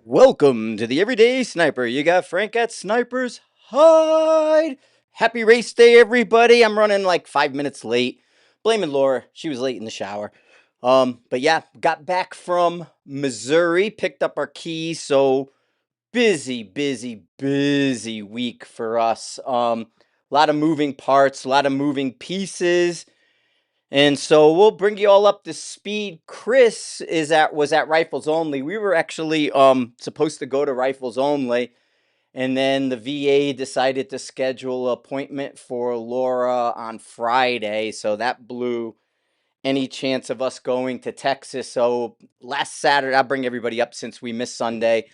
Welcome to the Everyday Sniper. You got Frank at Sniper's Hide. Happy race day, everybody. I'm running like 5 minutes late. Blaming Laura. She was late in the shower. But yeah, got back from Missouri, picked up our keys. So busy week for us. A lot of moving parts, a lot of moving pieces. And so we'll bring you all up to speed. Chris was at Rifles Only. We were actually supposed to go to Rifles Only, and then the VA decided to schedule an appointment for Laura on Friday, so that blew any chance of us going to Texas. So last Saturday, I'll bring everybody up since we missed Sunday.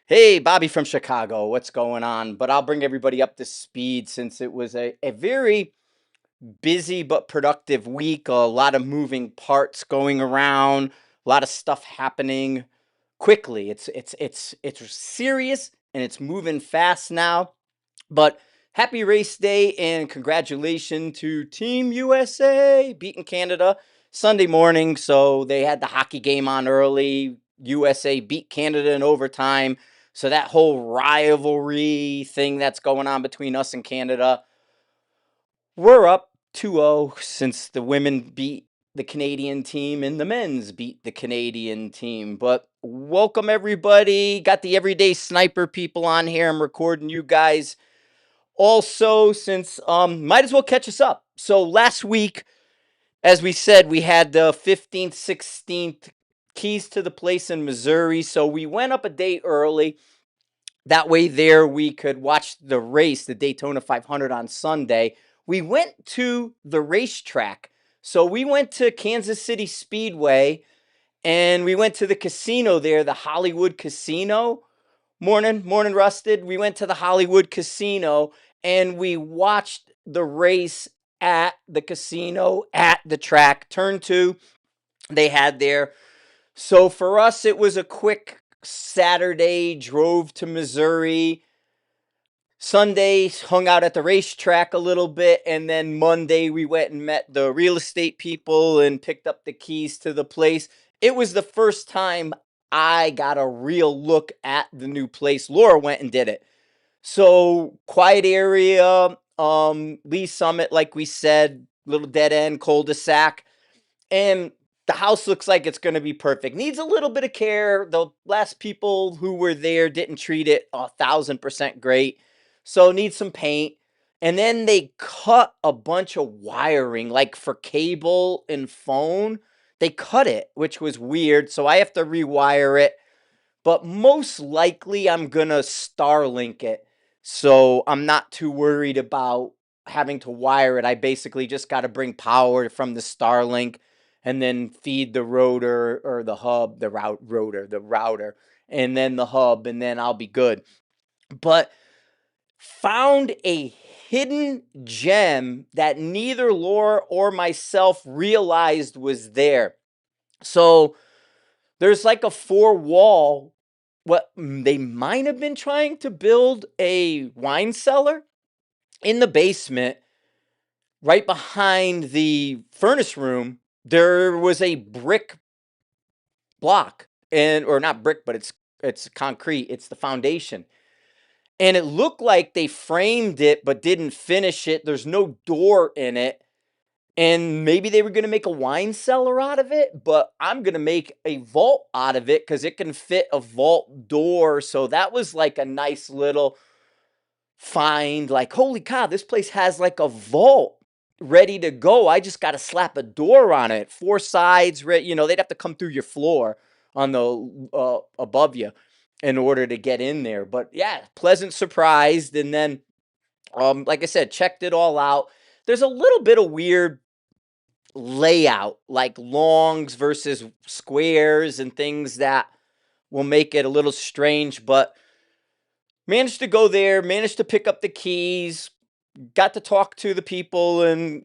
Hey, Bobby from Chicago, what's going on? But I'll bring everybody up to speed since it was a very busy but productive week. A lot of moving parts going around, a lot of stuff happening quickly. It's serious and it's moving fast now. But happy race day and congratulations to Team USA beating Canada Sunday morning. So they had the hockey game on early. USA beat Canada in overtime. So that whole rivalry thing that's going on between us and Canada, we're up 2-0 since the women beat the Canadian team and the men's beat the Canadian team. But welcome everybody. Got the Everyday Sniper people on here. I'm recording you guys also since might as well catch us up. So last week, as we said, we had the 15th, 16th keys to the place in Missouri. So we went up a day early. That way there we could watch the race, the Daytona 500 on Sunday. We went to the racetrack. So we went to Kansas City Speedway and we went to the casino there, the Hollywood Casino. Morning, Rusted. We went to the Hollywood Casino and we watched the race at the casino, at the track. Turn two, they had there. So for us, it was a quick Saturday, drove to Missouri. Sunday, hung out at the racetrack a little bit, and then Monday we went and met the real estate people and picked up the keys to the place. It was the first time I got a real look at the new place. Laura went and did it. So quiet area, Lee Summit, like we said, little dead end cul-de-sac, and the house looks like it's going to be perfect. Needs a little bit of care. The last people who were there didn't treat it 1,000% great. So needs some paint. And then they cut a bunch of wiring, like for cable and phone. They cut it, which was weird. So I have to rewire it. But most likely I'm going to Starlink it. So I'm not too worried about having to wire it. I basically just got to bring power from the Starlink and then feed the rotor or the hub, the router, and then the hub, and then I'll be good. But found a hidden gem that neither Laura or myself realized was there. So there's like a four wall. What they might have been trying to build a wine cellar in the basement, right behind the furnace room. There was a brick block, and or not brick, but it's concrete. It's the foundation. And it looked like they framed it but didn't finish it. There's no door in it. And maybe they were going to make a wine cellar out of it, but I'm going to make a vault out of it because it can fit a vault door. So that was like a nice little find. Like, holy cow, this place has like a vault ready to go. I just got to slap a door on it. Four sides, they'd have to come through your floor on the above you in order to get in there. But yeah, pleasant surprised. And then, like I said, checked it all out. There's a little bit of weird layout, like longs versus squares and things that will make it a little strange, but managed to go there, managed to pick up the keys, got to talk to the people, and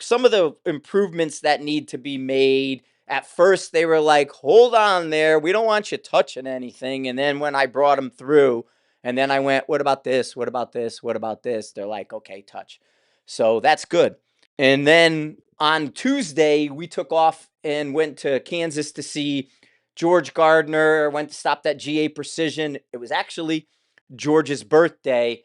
some of the improvements that need to be made. At first they were like, hold on there, we don't want you touching anything. And then when I brought them through, and then I went, what about this, what about this, what about this, they're like, okay, touch. So that's good. And then on Tuesday we took off and went to Kansas to see George Gardner, went to stop at GA Precision. It was actually George's birthday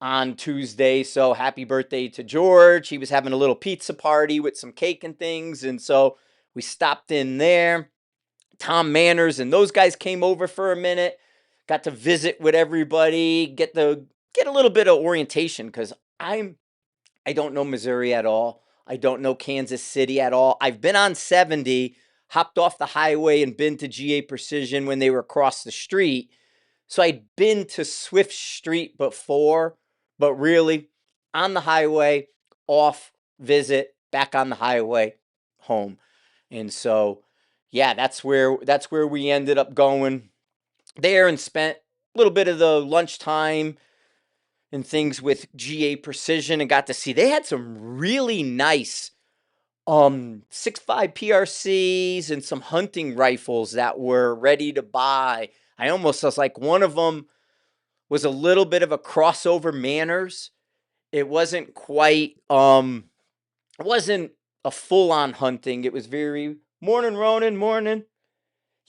on Tuesday. So happy birthday to George. He was having a little pizza party with some cake and things. And so we stopped in there. Tom Manners and those guys came over for a minute. Got to visit with everybody, get a little bit of orientation because I don't know Missouri at all. I don't know Kansas City at all. I've been on 70, hopped off the highway and been to GA Precision when they were across the street. So I'd been to Swift Street before, but really on the highway, off, visit, back on the highway, home. And so, yeah, that's where we ended up going there and spent a little bit of the lunchtime and things with GA Precision and got to see they had some really nice 6.5 PRCs and some hunting rifles that were ready to buy. I almost was like one of them was a little bit of a crossover Manners. It wasn't quite it wasn't a full-on hunting. It was very morning, Ronan, morning.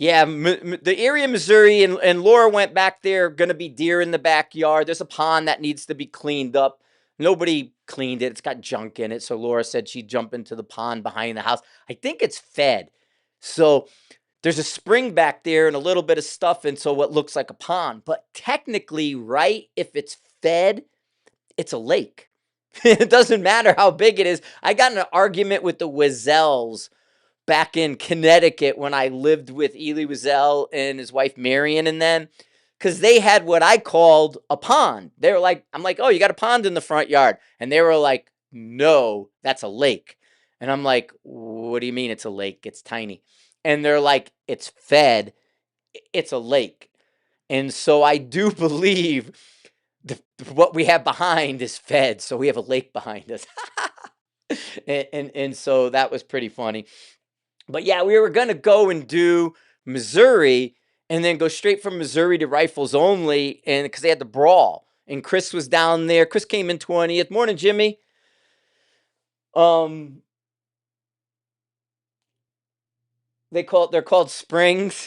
Yeah, the area of Missouri, and Laura went back there, going to be deer in the backyard. There's a pond that needs to be cleaned up. Nobody cleaned it. It's got junk in it. So Laura said she'd jump into the pond behind the house. I think it's fed. So there's a spring back there and a little bit of stuff. And so what looks like a pond. But technically, right, if it's fed, it's a lake. It doesn't matter how big it is. I got in an argument with the Wizzels back in Connecticut when I lived with Ely Wiesel and his wife Marion and them, because they had what I called a pond. They were like, I'm like, oh, you got a pond in the front yard. And they were like, no, that's a lake. And I'm like, what do you mean it's a lake? It's tiny. And they're like, it's fed. It's a lake. And so I do believe what we have behind is fed. So we have a lake behind us. and so that was pretty funny. But yeah, we were going to go and do Missouri and then go straight from Missouri to Rifles Only, and because they had the brawl. And Chris was down there. Chris came in 20th. Morning, Jimmy. They're called Springs.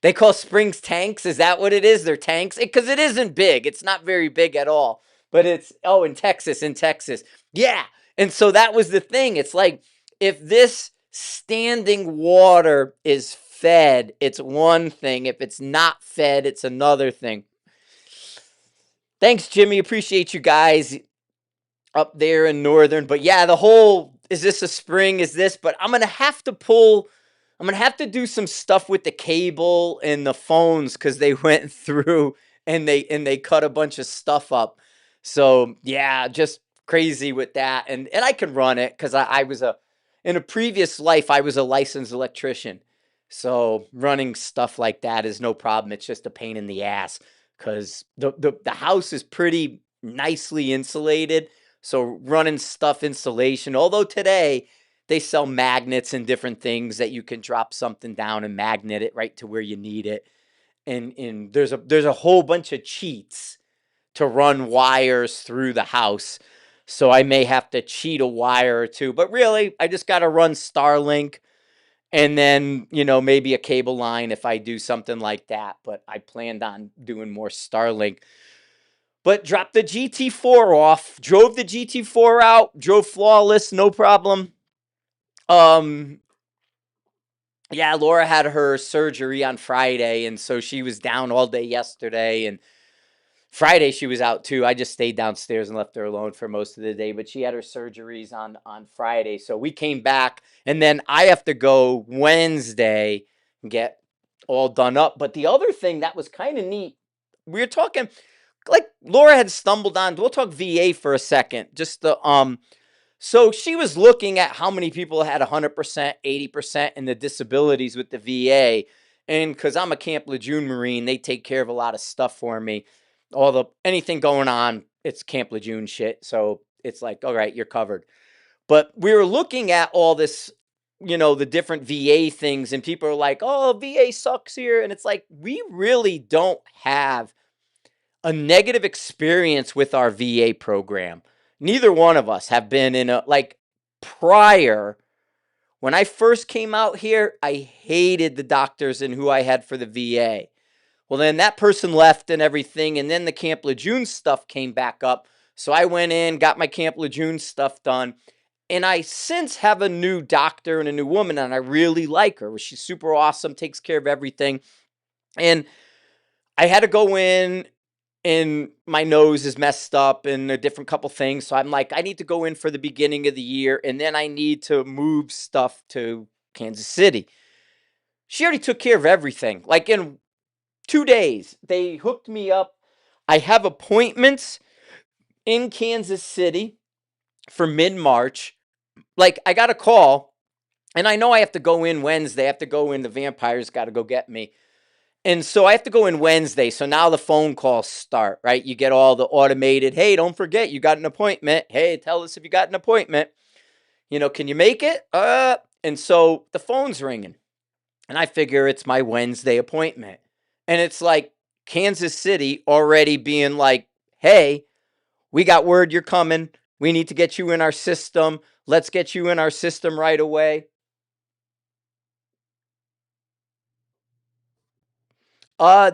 They call Springs tanks. Is that what it is? They're tanks? Because it isn't big. It's not very big at all. But it's, in Texas. Yeah. And so that was the thing. It's like, if this standing water is fed, it's one thing. If it's not fed, it's another thing. Thanks, Jimmy. Appreciate you guys up there in Northern. But yeah, the whole, is this a spring? Is this? But I'm going to have to do some stuff with the cable and the phones because they went through and they cut a bunch of stuff up. So yeah, just crazy with that. And I can run it because I was in a previous life, I was a licensed electrician. So running stuff like that is no problem. It's just a pain in the ass because the house is pretty nicely insulated. So running stuff installation, although today they sell magnets and different things that you can drop something down and magnet it right to where you need it. And there's a whole bunch of cheats to run wires through the house. So I may have to cheat a wire or two, but really I just got to run Starlink and then, maybe a cable line if I do something like that. But I planned on doing more Starlink. But dropped the GT4 off, drove the GT4 out, drove flawless, no problem. Yeah, Laura had her surgery on Friday, and so she was down all day yesterday, and Friday she was out too. I just stayed downstairs and left her alone for most of the day, but she had her surgeries on Friday. So we came back, and then I have to go Wednesday and get all done up. But the other thing that was kind of neat, we were talking, like Laura had stumbled on, we'll talk VA for a second. Just so she was looking at how many people had 100%, 80% in the disabilities with the VA. And because I'm a Camp Lejeune Marine, they take care of a lot of stuff for me. Anything going on, it's Camp Lejeune shit. So it's like, all right, you're covered. But we were looking at all this, the different VA things, and people are like, oh, VA sucks here. And it's like, we really don't have a negative experience with our VA program. Neither one of us have been in prior When I first came out here, I hated the doctors and who I had for the VA. Well, then that person left and everything, and then the Camp Lejeune stuff came back up. So I went in, got my Camp Lejeune stuff done, and I since have a new doctor and a new woman, and I really like her. She's super awesome, takes care of everything. And I had to go in, and my nose is messed up and a different couple things. So I'm like, I need to go in for the beginning of the year, and then I need to move stuff to Kansas City. She already took care of everything. Like in 2 days, they hooked me up. I have appointments in Kansas City for mid-March. Like, I got a call, and I know I have to go in Wednesday. I have to go in. The vampires got to go get me. And so I have to go in Wednesday. So now the phone calls start, right? You get all the automated, hey, don't forget you got an appointment. Hey, tell us if you got an appointment. Can you make it? And so the phone's ringing. And I figure it's my Wednesday appointment. And it's like Kansas City already being like, hey, we got word you're coming. We need to get you in our system. Let's get you in our system right away.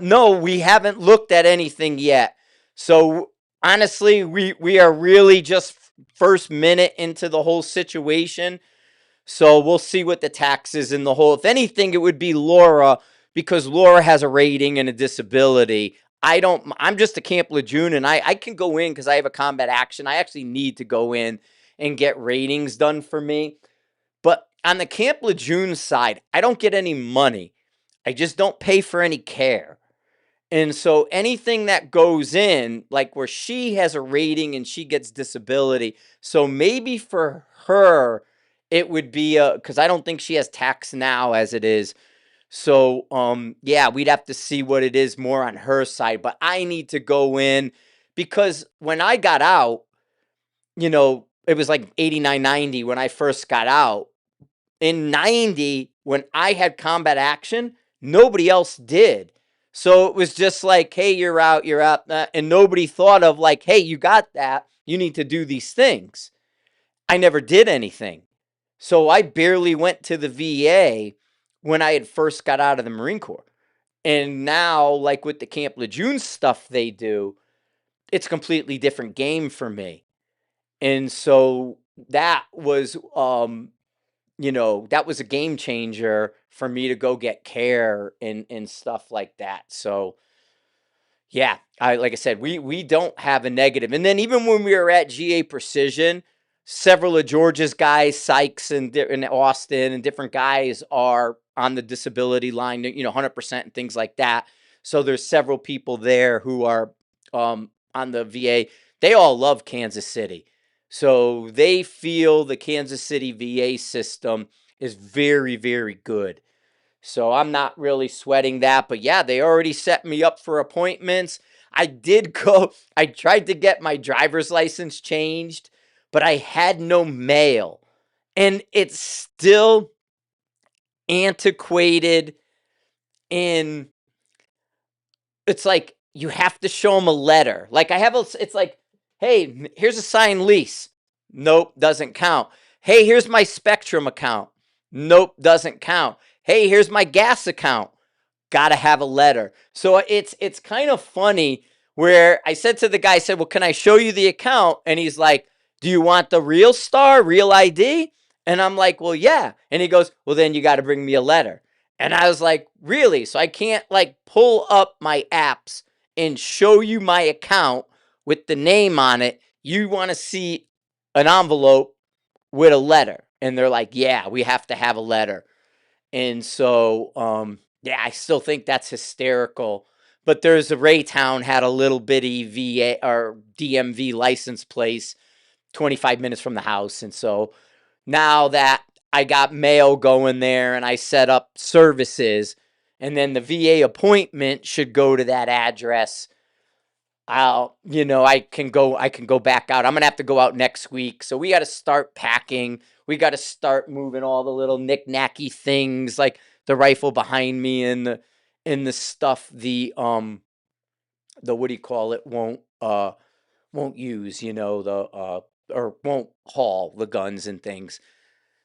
No, we haven't looked at anything yet. So honestly, we are really just first minute into the whole situation. So we'll see what the taxes and the whole. If anything, it would be Laura because Laura has a rating and a disability. I don't. I'm just a Camp Lejeune, and I can go in because I have a combat action. I actually need to go in and get ratings done for me. But on the Camp Lejeune side, I don't get any money. I just don't pay for any care. And so anything that goes in, like where she has a rating and she gets disability, so maybe for her, it would be because I don't think she has tax now as it is. So yeah, we'd have to see what it is more on her side. But I need to go in because when I got out, it was like 89, 90 when I first got out. In 90, when I had combat action, nobody else did. So it was just like, hey, you're out, you're out. And nobody thought of like, hey, you got that. You need to do these things. I never did anything. So I barely went to the VA when I had first got out of the Marine Corps. And now, like with the Camp Lejeune stuff they do, it's a completely different game for me. And so that was that was a game changer for me to go get care and stuff like that. So yeah, I like I said, we don't have a negative. And then even when we were at GA Precision, several of Georgia's guys, Sykes and Austin and different guys are on the disability line, 100% and things like that. So there's several people there who are on the VA. They all love Kansas City. So they feel the Kansas City VA system is very, very good. So I'm not really sweating that. But yeah, they already set me up for appointments. I did go, I tried to get my driver's license changed, but I had no mail. And it's still antiquated in it's like you have to show them a letter. Like it's like, hey, here's a signed lease. Nope, doesn't count. Hey, here's my Spectrum account. Nope, doesn't count. Hey, here's my gas account. Got to have a letter. So it's kind of funny where I said to the guy, I said, well, can I show you the account? And he's like, do you want the real star, real ID? And I'm like, well, yeah. And he goes, well, then you got to bring me a letter. And I was like, really? So I can't like pull up my apps and show you my account with the name on it. You want to see an envelope with a letter? And they're like, yeah, we have to have a letter. And so, yeah, I still think that's hysterical. But there's a Raytown had a little bitty VA or DMV license place 25 minutes from the house. And so now that I got mail going there and I set up services, and then the VA appointment should go to that address. I can go back out. I'm going to have to go out next week. So we got to start packing. We got to start moving all the little knick-knacky things like the rifle behind me and the stuff the what do you call it won't use, the or won't haul the guns and things.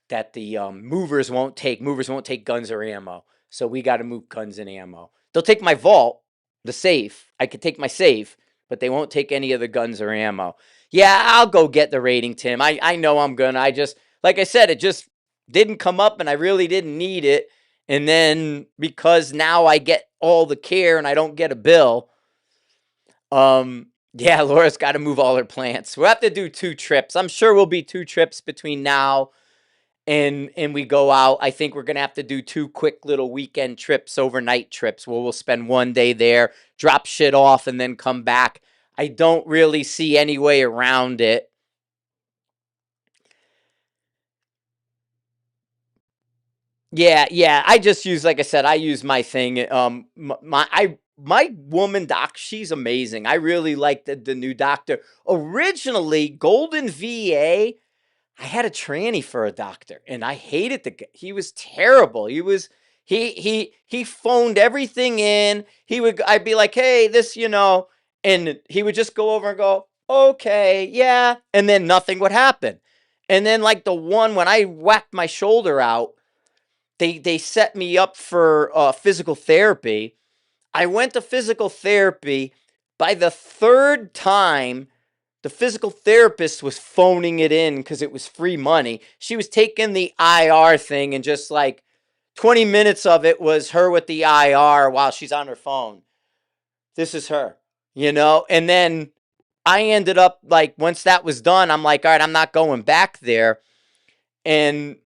that the movers won't take guns or ammo. So we got to move guns and ammo. They'll take my vault, the safe. I could take my safe, but they won't take any of the guns or ammo. Yeah, I'll go get the rating, Tim. I know I'm gonna. I just, like I said, it just didn't come up and I really didn't need it. And then because now I get all the care and I don't get a bill, yeah, Laura's got to move all her plants. We'll have to do 2 trips. I'm sure we'll be 2 trips between now and we go out. I think we're gonna have to do 2 quick little weekend trips, overnight trips, where we'll spend 1 day there, drop shit off, and then come back. I don't really see any way around it. Yeah. I just use, like I said, I use my thing. My woman doc, she's amazing. I really like the new doctor. Originally, Golden VA, I had a tranny for a doctor, and I hated he was terrible. He phoned everything in. I'd be like, hey, this, and he would just go over and go, okay, yeah, and then nothing would happen. And then like the one when I whacked my shoulder out, they set me up for physical therapy. I went to physical therapy. By the 3rd time, the physical therapist was phoning it in because it was free money. She was taking the IR thing, and just like 20 minutes of it was her with the IR while she's on her phone. This is her, And then I ended up, like, once that was done, I'm like, all right, I'm not going back there. And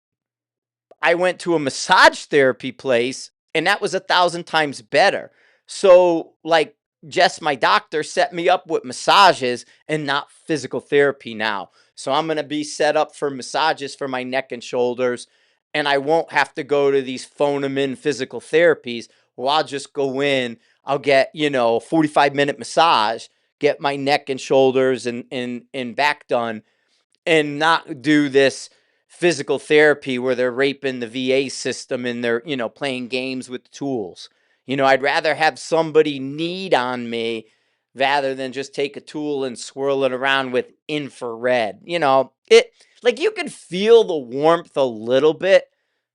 I went to a massage therapy place, and that was 1,000 times better. So, like, Jess, my doctor, set me up with massages and not physical therapy now. So I'm going to be set up for massages for my neck and shoulders, and I won't have to go to these phone them in physical therapies. Well, I'll just go in, I'll get, a 45-minute massage, get my neck and shoulders and back done, and not do this physical therapy where they're raping the VA system and they're, playing games with tools. I'd rather have somebody knead on me rather than just take a tool and swirl it around with infrared. It, like, you can feel the warmth a little bit,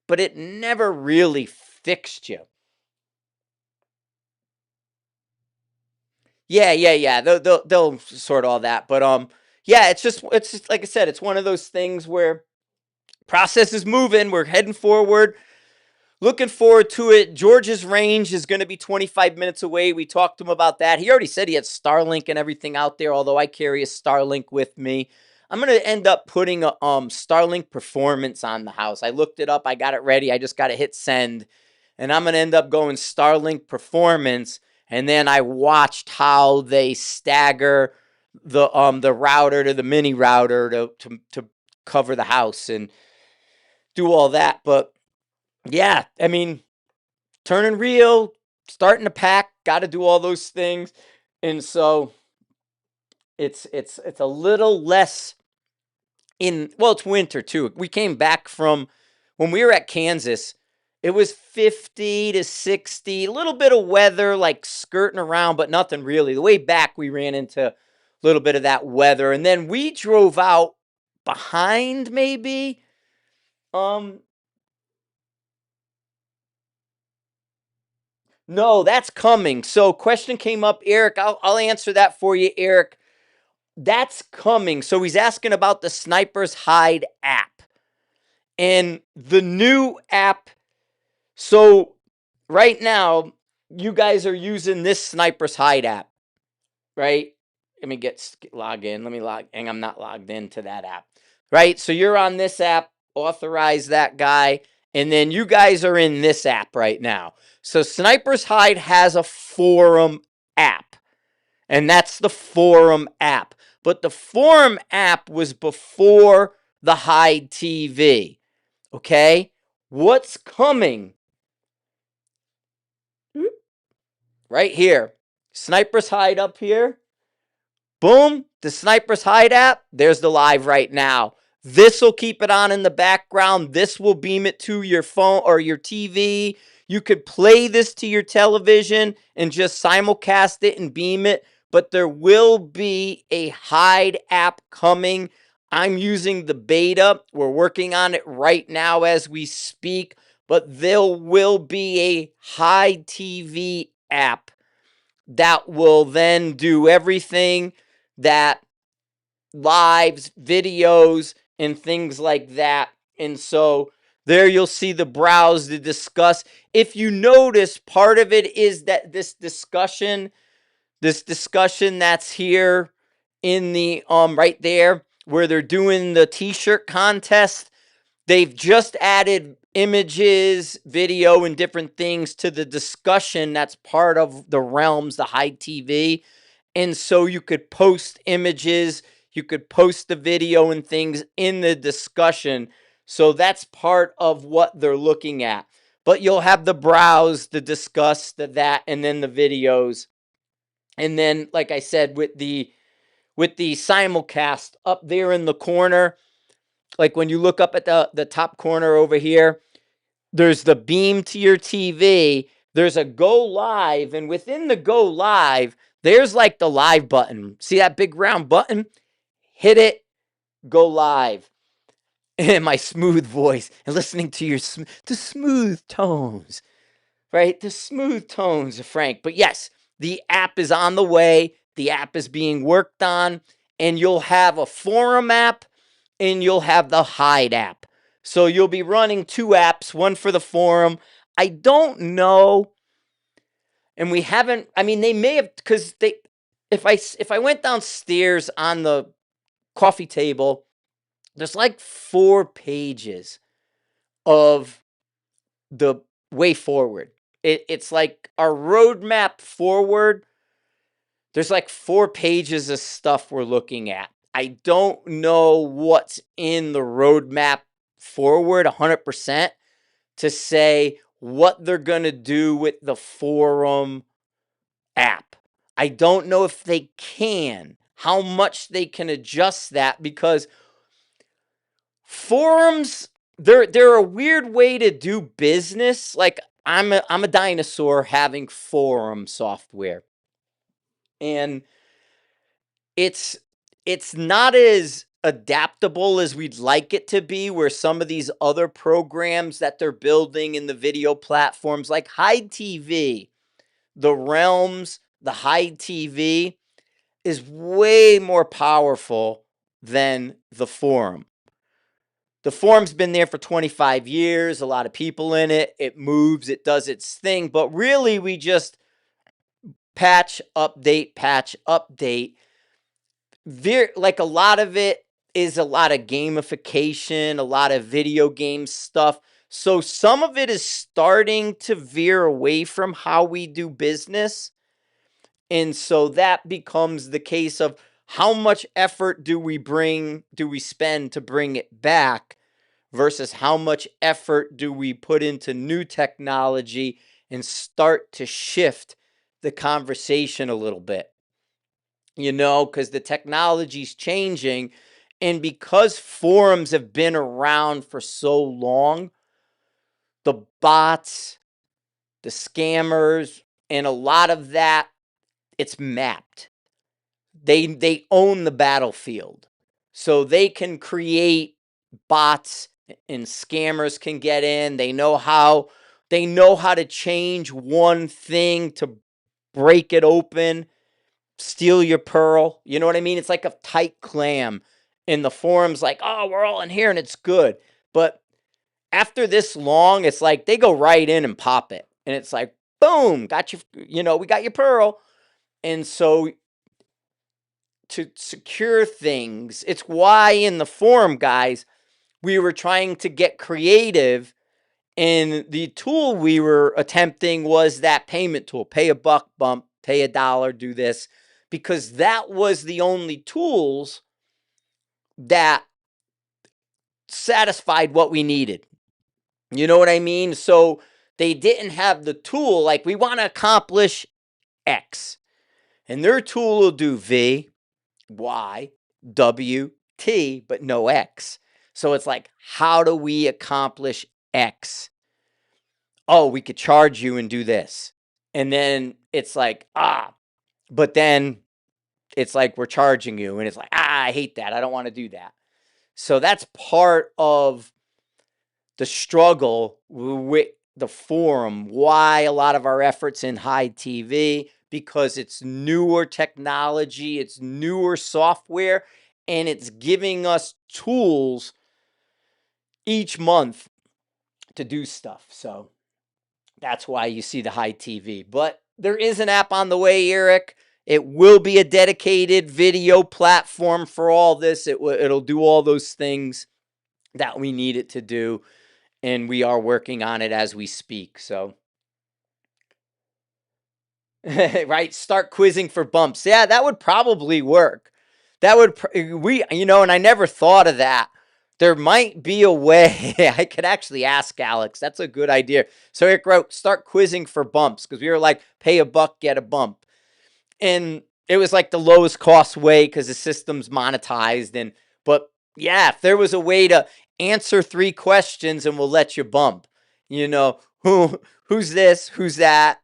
but it never really fixed you. Yeah. They'll sort all that, but yeah, it's just like I said, it's one of those things where process is moving. We're heading forward. Looking forward to it. George's range is going to be 25 minutes away. We talked to him about that. He already said he had Starlink and everything out there, although I carry a Starlink with me. I'm going to end up putting a Starlink performance on the house. I looked it up. I got it ready. I just got to hit send. And I'm going to end up going Starlink performance. And then I watched how they stagger the router to the mini router to cover the house and do all that. But yeah, I mean, turning real, starting to pack, got to do all those things. And so it's a little less it's winter too. We came back from when we were at Kansas, it was 50 to 60, a little bit of weather, like skirting around, but nothing really. The way back, we ran into a little bit of that weather. And then we drove out behind maybe. No, that's coming. So question came up, Eric. I'll answer that for you, Eric. That's coming. So he's asking about the Sniper's Hide app. And the new app. So right now, you guys are using this Sniper's Hide app, right? Let me log in. Let me log in. I'm not logged into that app, right? So you're on this app. Authorize that guy. And then you guys are in this app right now. So Sniper's Hide has a forum app. And that's the forum app. But the forum app was before the Hide TV. Okay? What's coming? Right here. Sniper's Hide up here. Boom. The Sniper's Hide app. There's the live right now. This will keep it on in the background. This will beam it to your phone or your TV. You could play this to your television and just simulcast it and beam it. But there will be a Hide app coming. I'm using the beta. We're working on it right now as we speak, but there will be a Hide TV app that will then do everything that lives, videos, and things like that. And so there you'll see the browse, the discuss. If you notice, part of it is that this discussion that's here in the right there where they're doing the t-shirt contest. They've just added images, video, and different things to the discussion that's part of the realms, the Hide TV. And so you could post images, you could post the video and things in the discussion. So that's part of what they're looking at. But you'll have the browse, the discuss, the that, and then the videos. And then, like I said, with the simulcast up there in the corner, like when you look up at the top corner over here, there's the beam to your TV. There's a go live, and within the go live, there's like the live button. See that big round button? Hit it, go live. And my smooth voice and listening to the smooth tones, right? The smooth tones of Frank. But yes, the app is on the way. The app is being worked on, and you'll have a forum app and you'll have the Hide app. So you'll be running two apps, one for the forum. I don't know. And we haven't, I mean, they may have, because if I went downstairs on the coffee table, there's like 4 pages of the way forward. It's like our roadmap forward. There's like 4 pages of stuff we're looking at. I don't know what's in the roadmap forward 100% to say what they're going to do with the forum app. I don't know if they can, how much they can adjust that, because forums, they're a weird way to do business. Like I'm a dinosaur having forum software. And it's not as adaptable as we'd like it to be, where some of these other programs that they're building in the video platforms like Hide TV, the Realms, the Hide TV is way more powerful than the forum. The forum's been there for 25 years, a lot of people in it, it moves, it does its thing, but really we just patch, update, patch, update. Like a lot of it is a lot of gamification, a lot of video game stuff. So some of it is starting to veer away from how we do business. And so that becomes the case of how much effort do we spend to bring it back versus how much effort do we put into new technology and start to shift the conversation a little bit. Because the technology's changing, and because forums have been around for so long, the bots, the scammers, and a lot of that, it's mapped. They own the battlefield. So they can create bots, and scammers can get in. They know how to change one thing to break it open, steal your pearl. You know what I mean? It's like a tight clam. In the forums, like, oh, we're all in here and it's good. But after this long, it's like they go right in and pop it. And it's like, boom, got you, we got your pearl. And so to secure things, it's why in the forum, guys, we were trying to get creative. And the tool we were attempting was that payment tool. Pay a buck, bump, pay $1, do this. Because that was the only tools that satisfied what we needed. You know what I mean? So they didn't have the tool, like we want to accomplish X. And their tool will do V, Y, W, T, but no X. So it's like, how do we accomplish X? Oh, we could charge you and do this. And then it's like, but then it's like we're charging you, and it's like, I hate that. I don't want to do that. So that's part of the struggle with the forum, why a lot of our efforts in Hide TV, because it's newer technology, it's newer software, and it's giving us tools each month to do stuff. So that's why you see the Hide TV. But there is an app on the way, Eric. It will be a dedicated video platform for all this. It'll do all those things that we need it to do, and we are working on it as we speak. So right, start quizzing for bumps. Yeah, that would probably work. That would and I never thought of that. There might be a way. I could actually ask Alex. That's a good idea. So Eric wrote, start quizzing for bumps, because we were like, pay a buck, get a bump. And it was like the lowest cost way because the system's monetized. But yeah, if there was a way to answer 3 questions and we'll let you bump, who's this, who's that,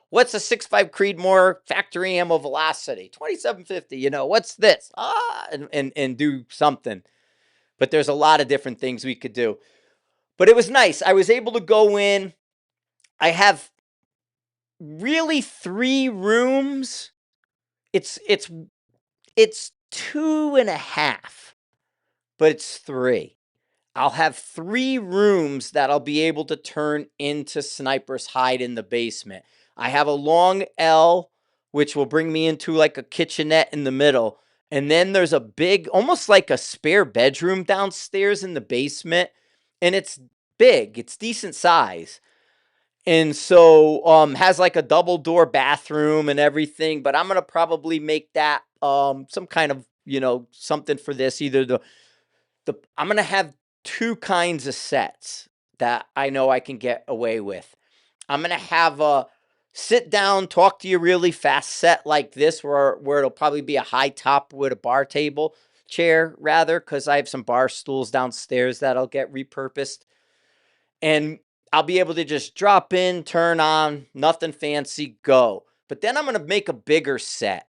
what's a 6.5 Creedmoor factory ammo velocity? 2750. What's this? And do something. But there's a lot of different things we could do. But it was nice. I was able to go in. I have really 3 rooms. It's 2.5, but it's 3. I'll have 3 rooms that I'll be able to turn into Sniper's Hide in the basement. I have a long L, which will bring me into like a kitchenette in the middle. And then there's a big, almost like a spare bedroom downstairs in the basement. And it's big. It's decent size. And so has like a double door bathroom and everything. But I'm going to probably make that some kind of, something for this. Either I'm going to have 2 kinds of sets that I know I can get away with. I'm going to have a sit down, talk to you really fast set like this, where it'll probably be a high top with a bar table chair, rather, because I have some bar stools downstairs that'll get repurposed. And I'll be able to just drop in, turn on, nothing fancy, go. But then I'm going to make a bigger set,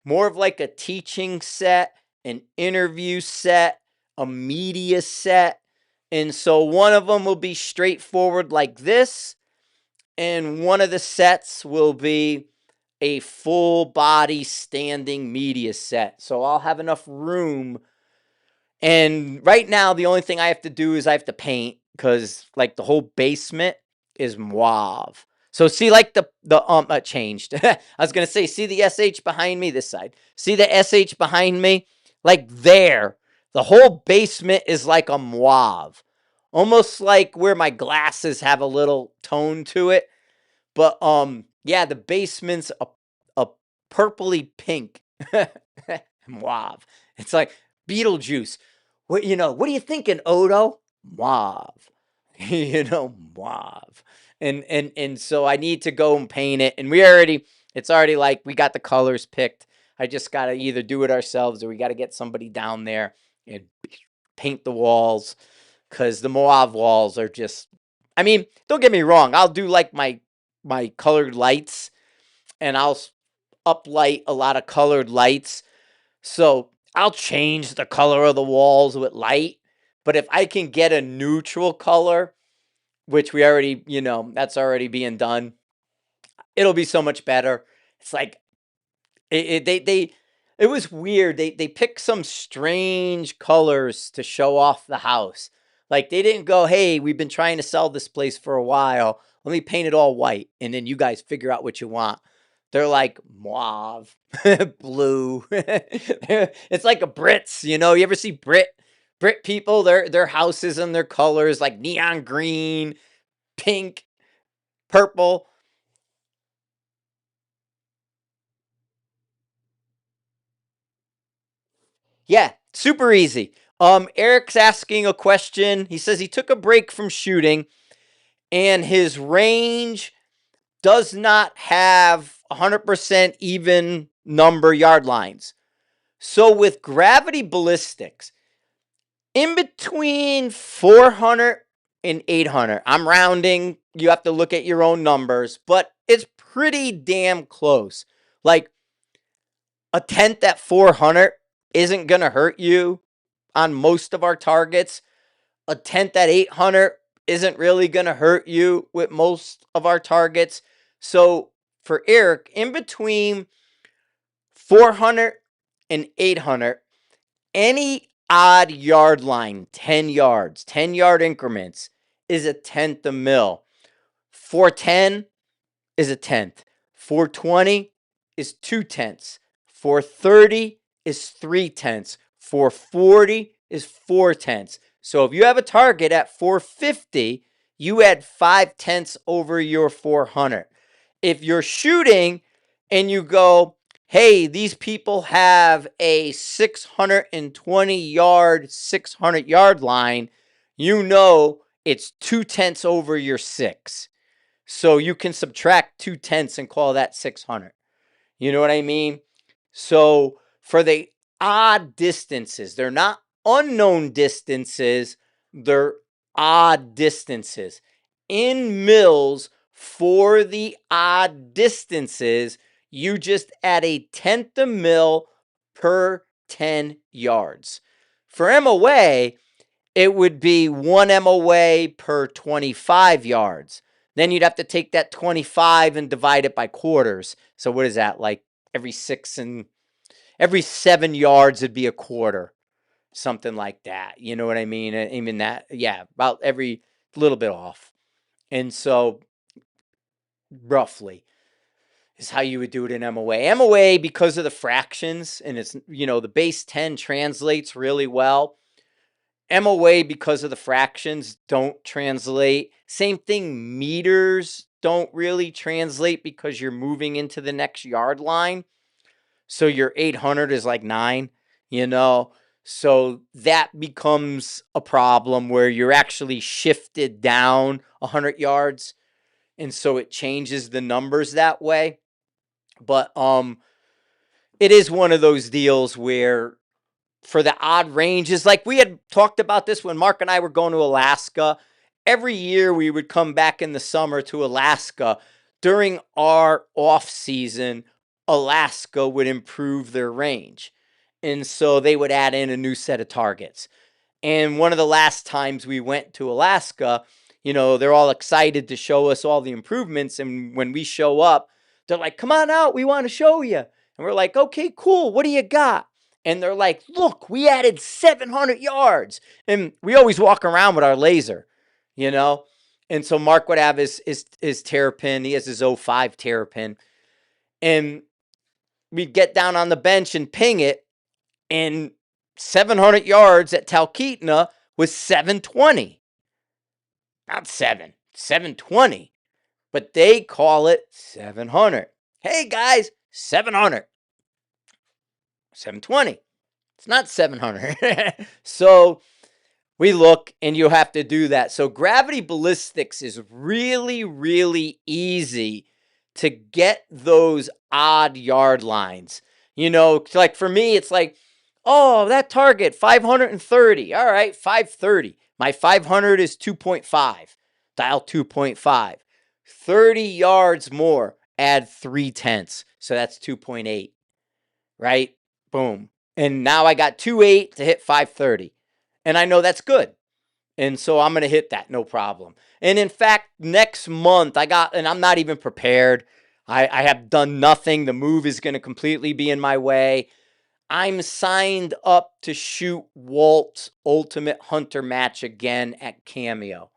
more of like a teaching set, an interview set, a media set. And so one of them will be straightforward like this, and one of the sets will be a full body standing media set. So I'll have enough room. And right now, the only thing I have to do is I have to paint, because like the whole basement is mauve. So see, like the changed. I was gonna say, see the SH behind me, this side. See the SH behind me, like there. The whole basement is like a mauve, almost like where my glasses have a little tone to it. But yeah, the basement's a purpley pink mauve. It's like Beetlejuice. What are you thinking, Odo? Mauve. Mauve. And so I need to go and paint it. And it's already like we got the colors picked. I just got to either do it ourselves, or we got to get somebody down there and paint the walls, because the mauve walls are just, I mean, don't get me wrong. I'll do like my colored lights, and I'll uplight a lot of colored lights. So I'll change the color of the walls with light. But if I can get a neutral color, which we already, that's already being done, it'll be so much better. It's like it was weird. They picked some strange colors to show off the house. Like they didn't go, "Hey, we've been trying to sell this place for a while. Let me paint it all white, and then you guys figure out what you want." They're like mauve, blue. It's like a Brits, You ever see Brit people? Their houses and their colors like neon green, pink, purple. Yeah, super easy. Eric's asking a question. He says he took a break from shooting, and his range does not have 100% even number yard lines. So with gravity ballistics, in between 400 and 800, I'm rounding. You have to look at your own numbers, but it's pretty damn close. Like a tenth at 400 isn't going to hurt you. on most of our targets. A 10th at 800 isn't really going to hurt you with most of our targets. So for Eric, in between 400 and 800, any odd yard line, 10 yards, 10-yard increments, is a tenth a mil. 410 is a tenth. 420 is 2/10. 430 is 3/10. 440 is 4/10. So if you have a target at 450, you add 5/10 over your 400. If you're shooting and you go, hey, these people have a 620 yard, 600 yard line, you know it's 2/10 over your 6. So you can subtract 2/10 and call that 600. You know what I mean? So for the odd distances, they're not unknown distances, they're odd distances. In mils, for the odd distances, you just add a tenth a mil per 10 yards. For MOA, it would be 1 MOA per 25 yards. Then you'd have to take that 25 and divide it by quarters. So what is that? Like every 7 yards it'd be a quarter. Something like that. You know what I mean? Even that, yeah, about every little bit off. And so roughly is how you would do it in MOA. MOA, because of the fractions, and it's, the base 10 translates really well. MOA, because of the fractions, don't translate. Same thing, meters don't really translate because you're moving into the next yard line. So your 800 is like 9, So that becomes a problem where you're actually shifted down 100 yards. And so it changes the numbers that way. But it is one of those deals where for the odd ranges, like we had talked about this when Mark and I were going to Alaska. Every year we would come back in the summer to Alaska. During our off season, Alaska would improve their range. And so they would add in a new set of targets. And one of the last times we went to Alaska, they're all excited to show us all the improvements. And when we show up, they're like, come on out, we want to show you. And we're like, okay, cool. What do you got? And they're like, look, we added 700 yards. And we always walk around with our laser, And so Mark would have his terrapin. He has his 05 terrapin. And we'd get down on the bench and ping it. And 700 yards at Talkeetna was 720. Not 720. But they call it 700. Hey, guys, 700. 720. It's not 700. So we look, and you have to do that. So gravity ballistics is really, really easy to get those odd yard lines. Like for me, it's like, oh, that target, 530. All right, 530. My 500 is 2.5. Dial 2.5. 30 yards more, add 3/10. So that's 2.8. Right? Boom. And now I got 2.8 to hit 530. And I know that's good. And so I'm going to hit that, no problem. And in fact, next month, and I'm not even prepared. I have done nothing. The move is going to completely be in my way. I'm signed up to shoot Walt's Ultimate Hunter match again at Cameo.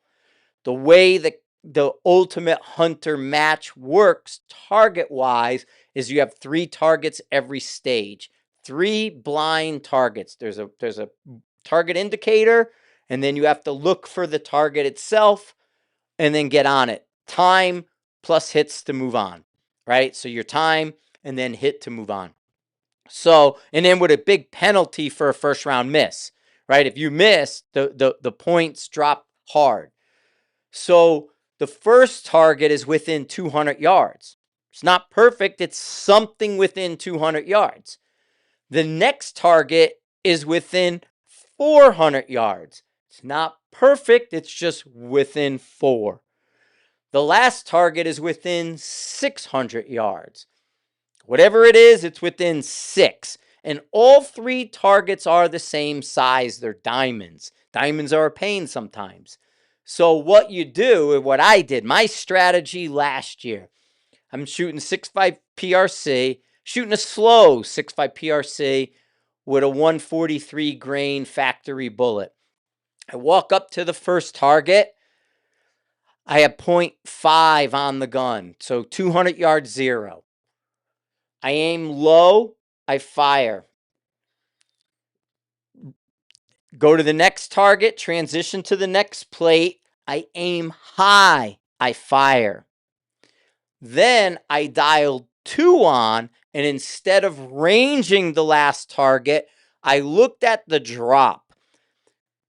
The way the Ultimate Hunter match works target-wise is you have 3 targets every stage. 3 blind targets. There's a target indicator, and then you have to look for the target itself and then get on it. Time plus hits to move on, right? So your time and then hit to move on. So, and then with a big penalty for a first round miss, right? If you miss, the points drop hard. So the first target is within 200 yards. It's not perfect. It's something within 200 yards. The next target is within 400 yards. It's not perfect. It's just within 4. The last target is within 600 yards. Whatever it is, it's within 6. And all 3 targets are the same size. They're diamonds. Diamonds are a pain sometimes. So what you do, and what I did, my strategy last year, I'm shooting 6.5 PRC, shooting a slow 6.5 PRC with a 143 grain factory bullet. I walk up to the first target. I have 0.5 on the gun, so 200 yards, 0. I aim low, I fire. Go to the next target, transition to the next plate. I aim high, I fire. Then I dialed 2 on, and instead of ranging the last target, I looked at the drop.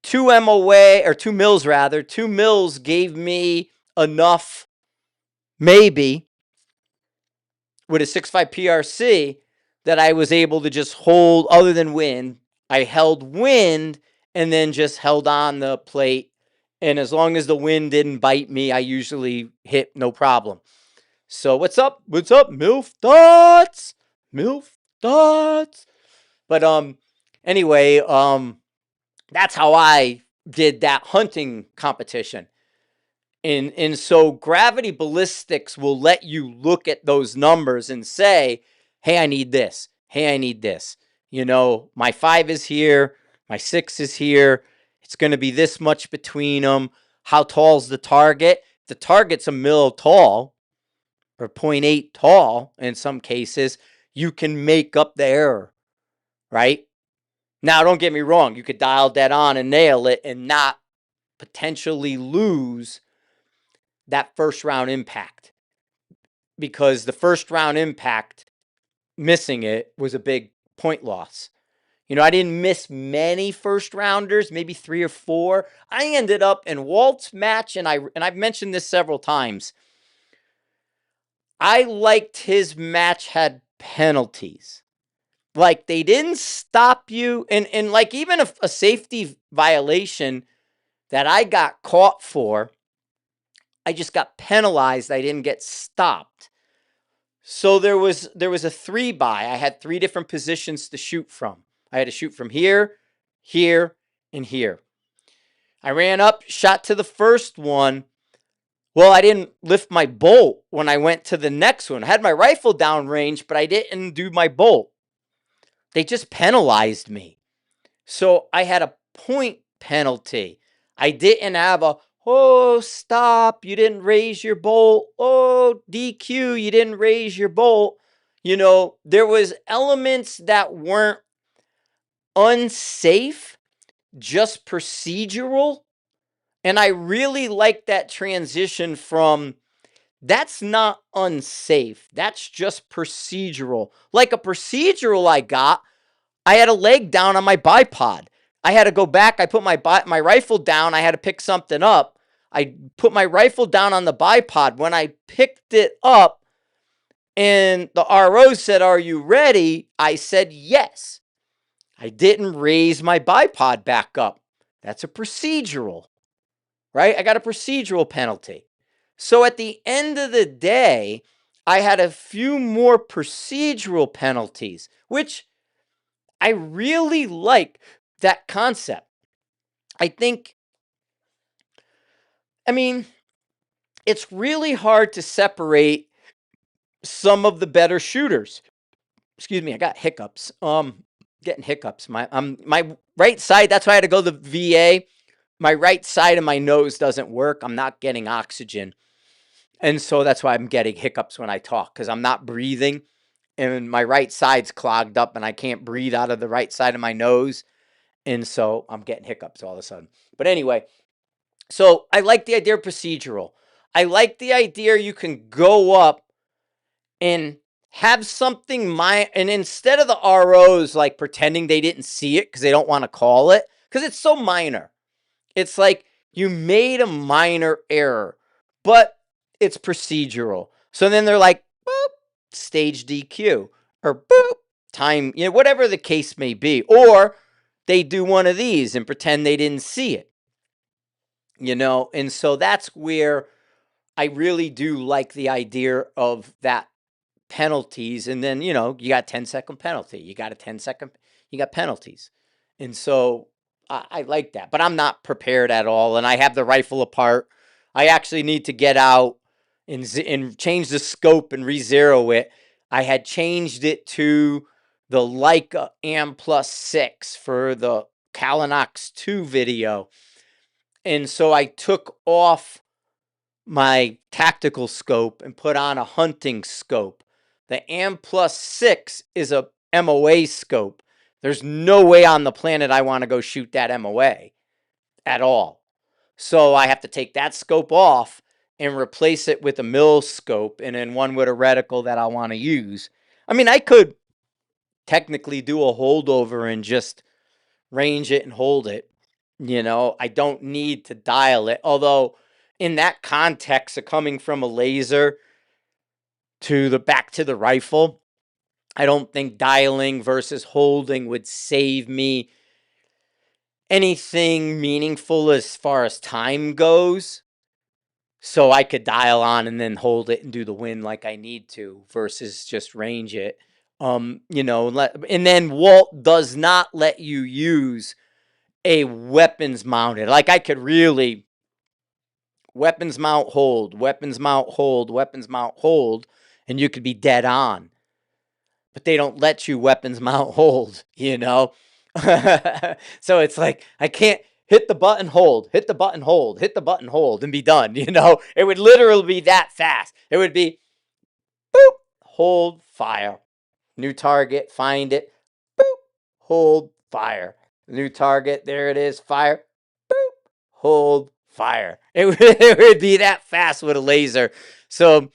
2 MOA, or 2 mils rather, 2 mils gave me enough, maybe, with a 6.5 PRC, that I was able to just hold, other than wind. I held wind and then just held on the plate. And as long as the wind didn't bite me, I usually hit no problem. So what's up? What's up, MILF Dots? MILF Dots. But anyway, that's how I did that hunting competition. And so gravity ballistics will let you look at those numbers and say, hey, I need this. Hey, I need this. You know, my 5 is here. My 6 is here. It's going to be this much between them. How tall's the target? The target's a mil tall, or 0.8 tall in some cases. You can make up the error, right? Now, don't get me wrong. You could dial that on and nail it and not potentially lose that first round impact, because the first round impact, missing it, was a big point loss. You know, I didn't miss many first rounders, maybe 3 or 4. I ended up in Walt's match, and I've mentioned this several times. I liked his match had penalties. Like, they didn't stop you, and like, even a safety violation that I got caught for, I just got penalized. I didn't get stopped. So there was a 3 by. I had 3 different positions to shoot from. I had to shoot from here, here, and here. I ran up, shot to the first one. Well, I didn't lift my bolt when I went to the next one. I had my rifle downrange, but I didn't do my bolt. They just penalized me. So I had a point penalty. I didn't have a, oh, stop, you didn't raise your bolt. Oh, DQ, you didn't raise your bolt. You know, there was elements that weren't unsafe, just procedural. And I really like that transition from, that's not unsafe, that's just procedural. Like a procedural I got, I had a leg down on my bipod. I had to go back. I put my rifle down. I had to pick something up. I put my rifle down on the bipod. When I picked it up and the RO said, "Are you ready?" I said, yes. I didn't raise my bipod back up. That's a procedural, right? I got a procedural penalty. So at the end of the day, I had a few more procedural penalties, which I really like that concept. I mean, it's really hard to separate some of the better shooters. Excuse me, I got hiccups. Getting hiccups. My right side, that's why I had to go to the VA. My right side of my nose doesn't work. I'm not getting oxygen. And so that's why I'm getting hiccups when I talk, because I'm not breathing and my right side's clogged up and I can't breathe out of the right side of my nose. And so I'm getting hiccups all of a sudden. But anyway, so I like the idea of procedural. I like the idea you can go up and have something and instead of the ROs like pretending they didn't see it because they don't want to call it, because it's so minor. It's like you made a minor error, but it's procedural. So then they're like, boop, stage DQ, or boop, time, you know, whatever the case may be. Or they do one of these and pretend they didn't see it, you know? And so that's where I really do like the idea of that penalties, and then you got 10-second penalty, you got a 10-second, you got penalties. And so I like that, but I'm not prepared at all, and I have the rifle apart. I actually need to get out and change the scope and re-zero it. I had changed it to the Leica AM+6 for the Kalinox 2 video, and so I took off my tactical scope and put on a hunting scope. The AM+6 is a MOA scope. There's no way on the planet I want to go shoot that MOA at all. So I have to take that scope off and replace it with a mill scope, and then one with a reticle that I want to use. I mean, I could technically do a holdover and just range it and hold it. I don't need to dial it. Although in that context of coming from a laser to the back to the rifle, I don't think dialing versus holding would save me anything meaningful as far as time goes. So I could dial on and then hold it and do the wind like I need to versus just range it. And then Walt does not let you use a weapons mounted. Like I could really weapons mount, hold, weapons mount, hold, weapons mount, hold, and you could be dead on. But they don't let you weapons mount, hold, So it's like, I can't hit the button, hold, hit the button, hold, hit the button, hold, and be done, It would literally be that fast. It would be, boop, hold, fire. New target, find it, boop, hold, fire. New target, there it is, fire, boop, hold, fire. It would be that fast with a laser. So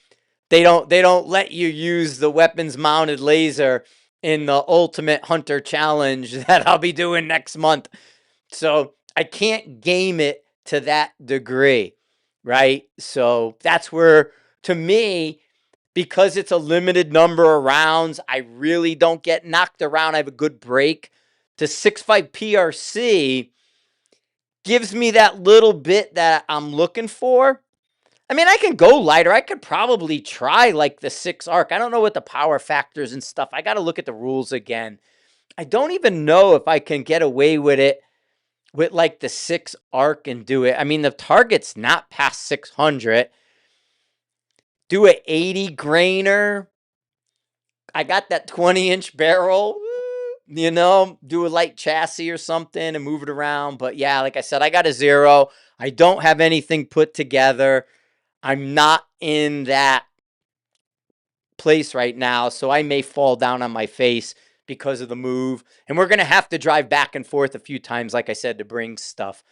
they don't let you use the weapons mounted laser in the Ultimate Hunter Challenge that I'll be doing next month. So I can't game it to that degree, right? So that's where, to me, because it's a limited number of rounds, I really don't get knocked around. I have a good break. To 6.5 PRC gives me that little bit that I'm looking for. I mean, I can go lighter. I could probably try like the 6 arc. I don't know what the power factors and stuff. I got to look at the rules again. I don't even know if I can get away with it with like the 6 arc and do it. I mean, the target's not past 600. Do an 80 grainer. I got that 20-inch barrel, do a light chassis or something and move it around. But yeah, like I said, I got a 0. I don't have anything put together. I'm not in that place right now, so I may fall down on my face because of the move. And we're going to have to drive back and forth a few times, like I said, to bring stuff.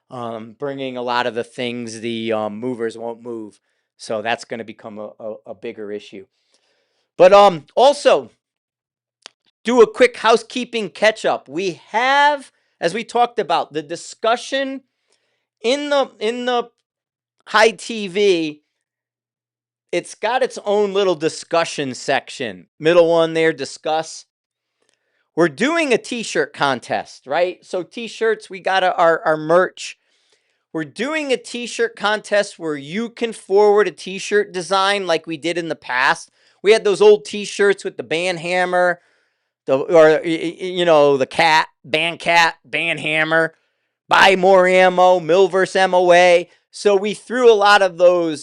Bringing a lot of the things the movers won't move. So that's going to become a bigger issue. But also, do a quick housekeeping catch-up. We have, as we talked about, the discussion in the Hide TV. It's got its own little discussion section. Middle one there, discuss. We're doing a t-shirt contest, right? So t-shirts, we got our merch. We're doing a t-shirt contest where you can forward a t-shirt design like we did in the past. We had those old t-shirts with the band hammer, the cat, band hammer, buy more ammo, mill versus MOA. So we threw a lot of those,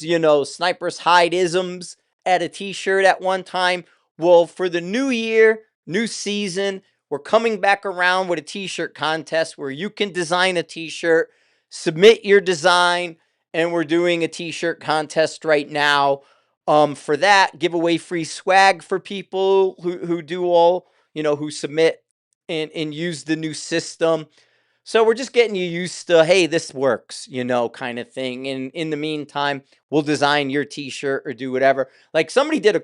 Sniper's Hide isms at a t-shirt at one time. Well, for the new year, new season, we're coming back around with a t-shirt contest where you can design a t-shirt, submit your design, and we're doing a t-shirt contest right now. For that, give away free swag for people who do all, who submit and use the new system. So we're just getting you used to, hey, this works, kind of thing. And in the meantime, we'll design your t-shirt or do whatever. Like somebody did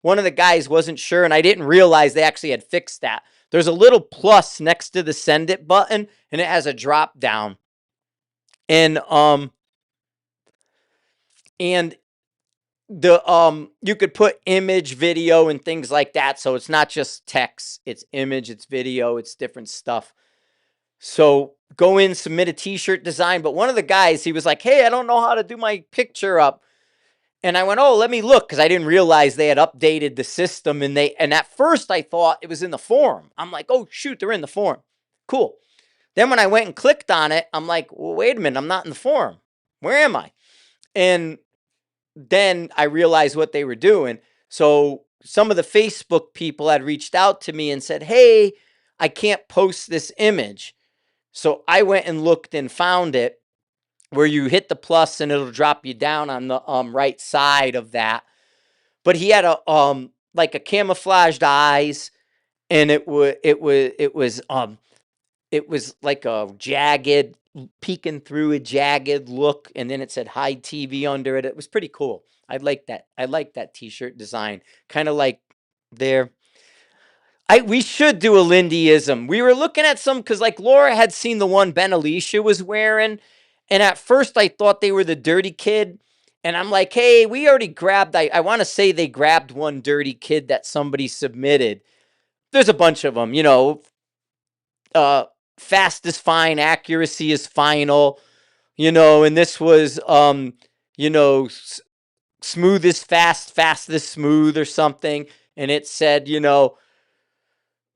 one of the guys wasn't sure, and I didn't realize they actually had fixed that. There's a little plus next to the send it button, and it has a drop down. And you could put image, video, and things like that. So it's not just text, it's image, it's video, it's different stuff. So go in, submit a t-shirt design. But one of the guys, he was like, hey, I don't know how to do my picture up. And I went, oh, let me look, because I didn't realize they had updated the system. And at first I thought it was in the forum. I'm like, oh, shoot, they're in the forum. Cool. Then when I went and clicked on it, I'm like, well, wait a minute, I'm not in the forum. Where am I? And then I realized what they were doing. So some of the Facebook people had reached out to me and said, hey, I can't post this image. So I went and looked and found it, where you hit the plus and it'll drop you down on the right side of that. But he had a like a camouflaged eyes, and it was like a jagged, peeking through a jagged look, and then it said Hide TV under it. It was pretty cool. I like that. I like that t-shirt design. Kind of like there. We should do a Lindyism. We were looking at some, because like Laura had seen the one Ben Alicia was wearing, and at first I thought they were the Dirty Kid. And I'm like, hey, we already grabbed, I want to say they grabbed one Dirty Kid that somebody submitted. There's a bunch of them, fast is fine, accuracy is final, and this was, smooth is fast, fast is smooth, or something. And it said,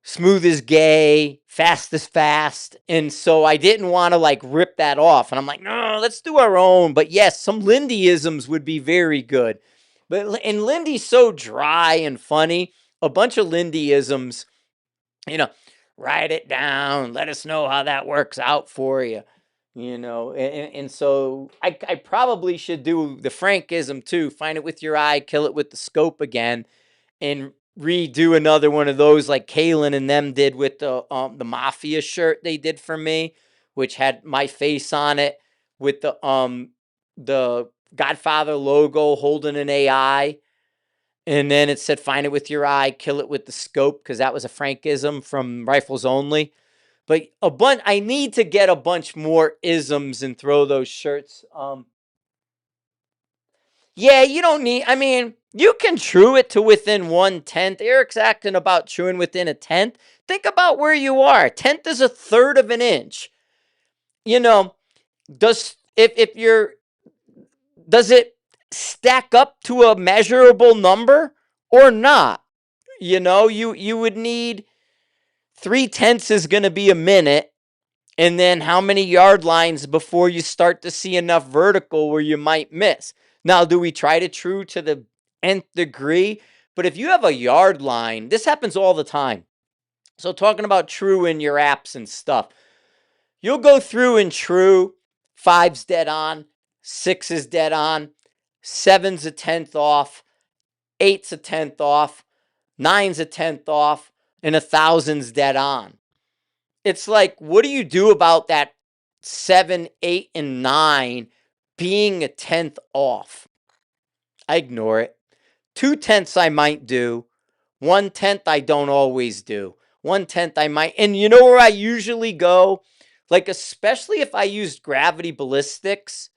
smooth is gay, fast is fast. And so I didn't want to like rip that off. And I'm like, no, let's do our own. But yes, some Lindyisms would be very good. And Lindy's so dry and funny. A bunch of Lindyisms, write it down. Let us know how that works out for you. And so I probably should do the Frankism too. Find it with your eye, kill it with the scope again, and redo another one of those like Kalen and them did with the Mafia shirt they did for me, which had my face on it with the Godfather logo holding an AI. And then it said, find it with your eye, kill it with the scope, because that was a Frankism from Rifles Only. But I need to get a bunch more isms and throw those shirts. Yeah, you don't need, I mean, you can true it to within 1/10. Eric's acting about truing within 1/10. Think about where you are. 1/10 is 1/3 of an inch. Does it stack up to a measurable number or not? You would need 3/10 is going to be a minute. And then how many yard lines before you start to see enough vertical where you might miss? Now, do we try to true to the nth degree? But if you have a yard line, this happens all the time. So talking about true in your apps and stuff, you'll go through and true, 5's dead on, 6 is dead on, 7's 1/10 off, 8's 1/10 off, 9's 1/10 off, and 1,000's dead on. It's like, what do you do about that 7, 8, and 9 being 1/10 off? I ignore it. 2/10 I might do. 1/10 I don't always do. 1/10 I might. And you know where I usually go? Like, especially if I used gravity ballistics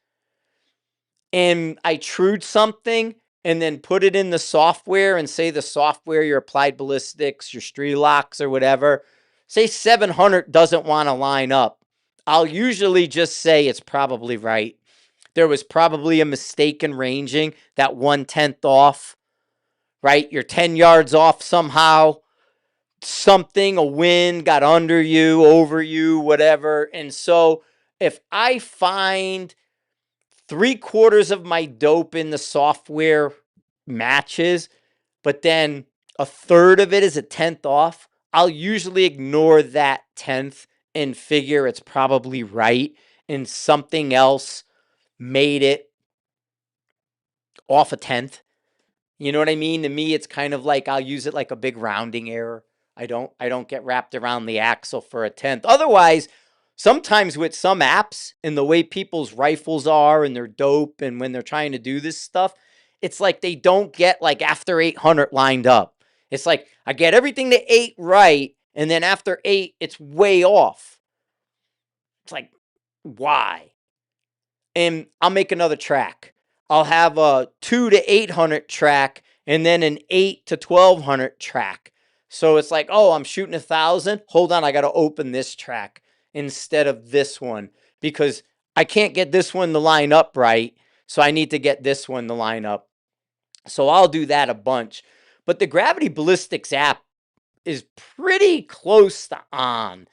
and I trued something and then put it in the software, and say the software, your applied ballistics, your Strelocks or whatever, say 700 doesn't want to line up. I'll usually just say it's probably right. There was probably a mistake in ranging, that 1/10 off, right? You're 10 yards off somehow. Something, a wind got under you, over you, whatever. And so if I find 3/4 of my dope in the software matches, but then 1/3 of it is 1/10 off, I'll usually ignore that 1/10 and figure it's probably right, and something else made it off 1/10. You know what I mean? To me, it's kind of like I'll use it like a big rounding error. I don't get wrapped around the axle for 1/10. Otherwise, sometimes with some apps and the way people's rifles are and their dope, and when they're trying to do this stuff, it's like they don't get like after 800 lined up. It's like I get everything to 8 right, and then after 8, it's way off. It's like, why? And I'll make another track. I'll have a 2 to 800 track, and then an 8 to 1200 track. So it's like, oh, I'm shooting 1,000. Hold on, I got to open this track instead of this one, because I can't get this one to line up right. So I need to get this one to line up. So I'll do that a bunch. But the Gravity Ballistics app is pretty close to on.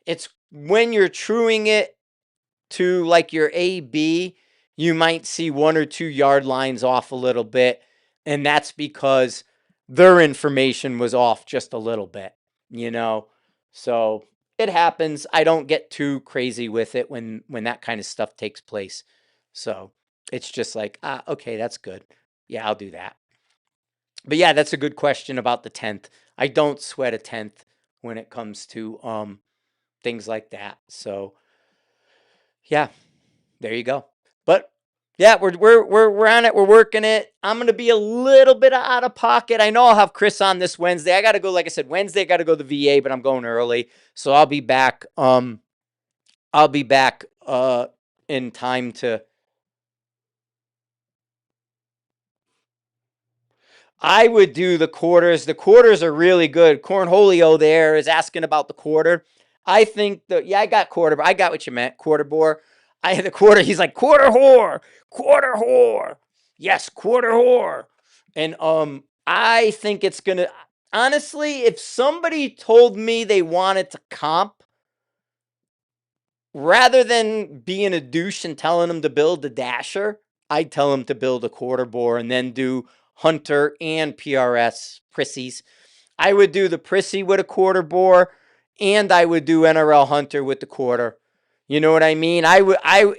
It's when you're truing it to like your AB, you might see 1 or 2 yard lines off a little bit. And that's because their information was off just a little bit, you know? So it happens. I don't get too crazy with it when that kind of stuff takes place. So it's just like, okay, that's good. Yeah, I'll do that. But yeah, that's a good question about the 10th. I don't sweat a 10th when it comes to things like that. So yeah, there you go. But yeah, we're on it. We're working it. I'm gonna be a little bit out of pocket. I know I'll have Chris on this Wednesday. I gotta go, like I said, Wednesday I gotta go to the VA, but I'm going early. So I'll be back. I'll be back in time to. I would do the quarters. The quarters are really good. Cornholio there is asking about the quarter. I think that, yeah, I got quarter. I got what you meant. Quarter bore. I had the quarter. He's like, quarter whore, quarter whore. Yes, quarter whore. And I think it's gonna, honestly, if somebody told me they wanted to comp, rather than being a douche and telling them to build a dasher, I'd tell them to build a quarter bore and then do Hunter and PRS Prissies. I would do the Prissy with a quarter bore, and I would do NRL Hunter with the quarter. You know what I mean? I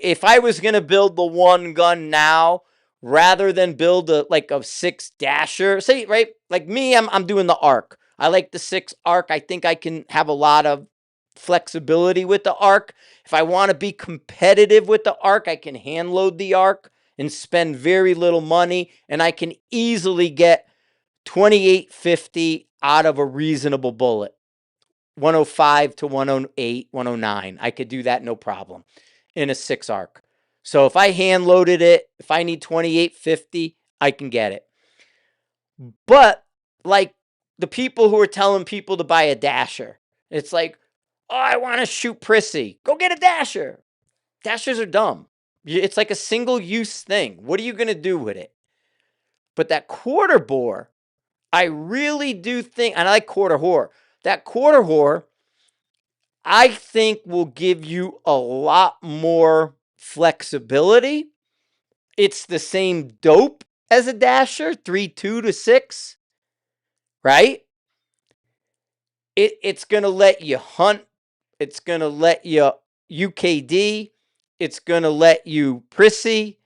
if I was gonna build the one gun now, rather than build a 6 dasher, say, right, like me, I'm doing the arc. I like the 6 arc. I think I can have a lot of flexibility with the arc. If I want to be competitive with the arc, I can hand load the arc and spend very little money, and I can easily get 2850 out of a reasonable bullet. 105 to 108, 109. I could do that no problem in a 6 arc. So if I hand loaded it, if I need 2850, I can get it. But like the people who are telling people to buy a dasher, it's like, oh, I want to shoot Prissy. Go get a dasher. Dashers are dumb. It's like a single use thing. What are you going to do with it? But that quarter bore, I really do think, and I like quarter whore. That quarter whore, I think, will give you a lot more flexibility. It's the same dope as a dasher, 3.2 to 6, right? It's going to let you hunt. It's going to let you UKD. It's going to let you Prissy.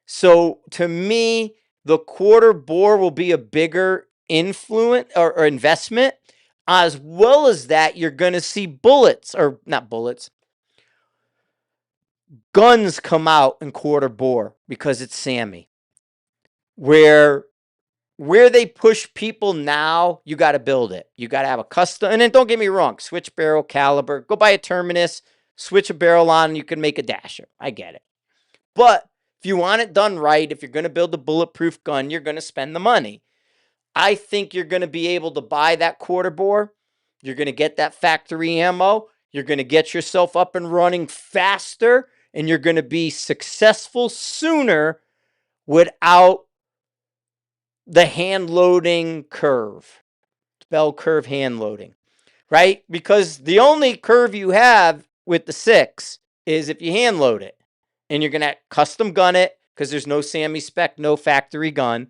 So to me, the quarter bore will be a bigger influence or investment. As well as that, you're going to see bullets, or not bullets, guns come out in quarter bore because it's Sammy. Where they push people now, you got to build it. You got to have a custom. And then don't get me wrong, switch barrel caliber. Go buy a Terminus, switch a barrel on, and you can make a dasher. I get it. But if you want it done right, if you're going to build a bulletproof gun, you're going to spend the money. I think you're going to be able to buy that quarter bore. You're going to get that factory ammo. You're going to get yourself up and running faster, and you're going to be successful sooner without the hand loading curve, bell curve hand loading, right? Because the only curve you have with the 6 is if you hand load it, and you're going to custom gun it because there's no Sammy spec, no factory gun.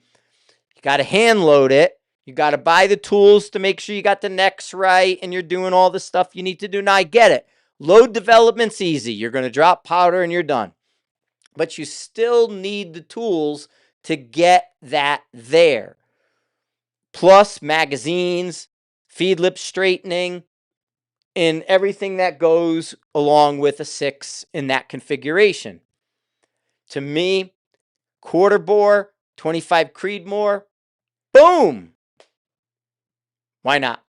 You got to hand load it. You got to buy the tools to make sure you got the necks right and you're doing all the stuff you need to do. Now, I get it. Load development's easy. You're going to drop powder and you're done. But you still need the tools to get that there. Plus magazines, feed lip straightening, and everything that goes along with a 6 in that configuration. To me, quarter bore, 25 Creedmoor, boom. Why not?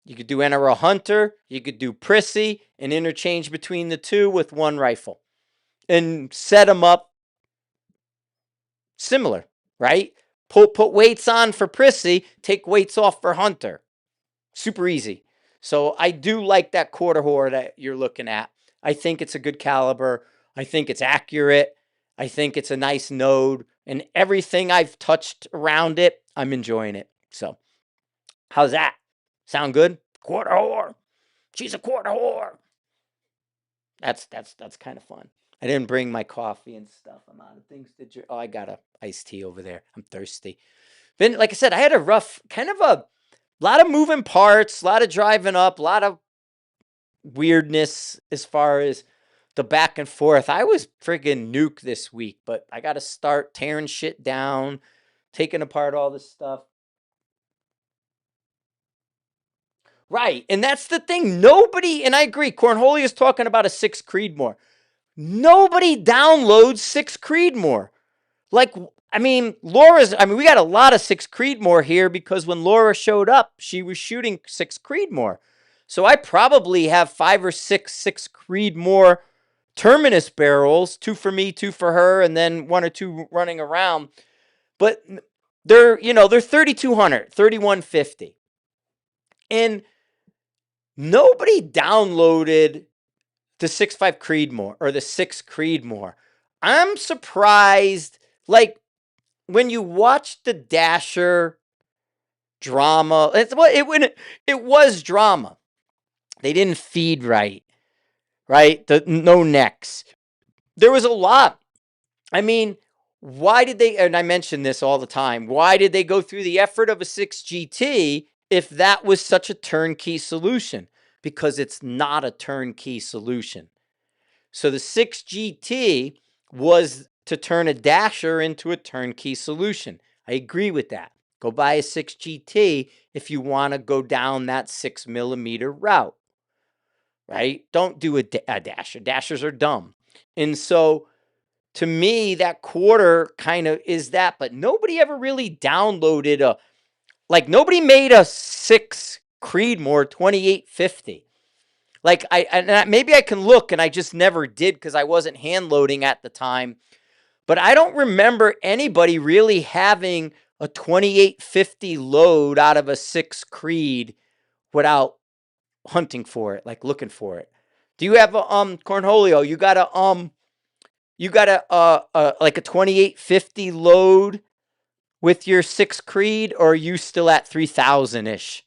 You could do NRL Hunter, you could do Prissy, and interchange between the two with one rifle. And set them up similar, right? Put weights on for Prissy, take weights off for Hunter. Super easy. So I do like that quarter whore that you're looking at. I think it's a good caliber. I think it's accurate. I think it's a nice node, and everything I've touched around it, I'm enjoying it. So, how's that? Sound good? Quarter whore. She's a quarter whore. That's kind of fun. I didn't bring my coffee and stuff. I'm out of things to drink. Oh, I got a iced tea over there. I'm thirsty. Then, like I said, I had a rough, kind of a lot of moving parts, a lot of driving up, a lot of weirdness as far as the back and forth. I was friggin' nuke this week, but I got to start tearing shit down, taking apart all this stuff. Right. And that's the thing. Nobody, and I agree, Cornhole is talking about a 6 Creedmoor. Nobody downloads 6 Creedmoor. Like, I mean, we got a lot of 6 Creedmoor here because when Laura showed up, she was shooting 6 Creedmoor. So I probably have 5 or 6 Creedmoor Terminus barrels, 2 for me, 2 for her, and then 1 or 2 running around. But they're 3,200, 3,150. And nobody downloaded the 6.5 Creedmoor or the 6 Creedmoor. I'm surprised, like, when you watch the Dasher drama, it was drama. They didn't feed right? No necks. There was a lot. I mean, why did they, and I mention this all the time, why did they go through the effort of a 6GT if that was such a turnkey solution? Because it's not a turnkey solution. So the 6GT was to turn a Dasher into a turnkey solution. I agree with that. Go buy a 6GT if you want to go down that 6mm route, right? Don't do a Dasher. Dashers are dumb. And so to me, that quarter kind of is that, but nobody ever really downloaded nobody made a 6 Creedmoor 2850. Like maybe I can look and I just never did because I wasn't hand loading at the time. But I don't remember anybody really having a 2850 load out of a 6 Creed without hunting for it, like looking for it. Do you have a Cornholio? You got a like a 2850 load with your 6 Creed, or are you still at 3,000-ish?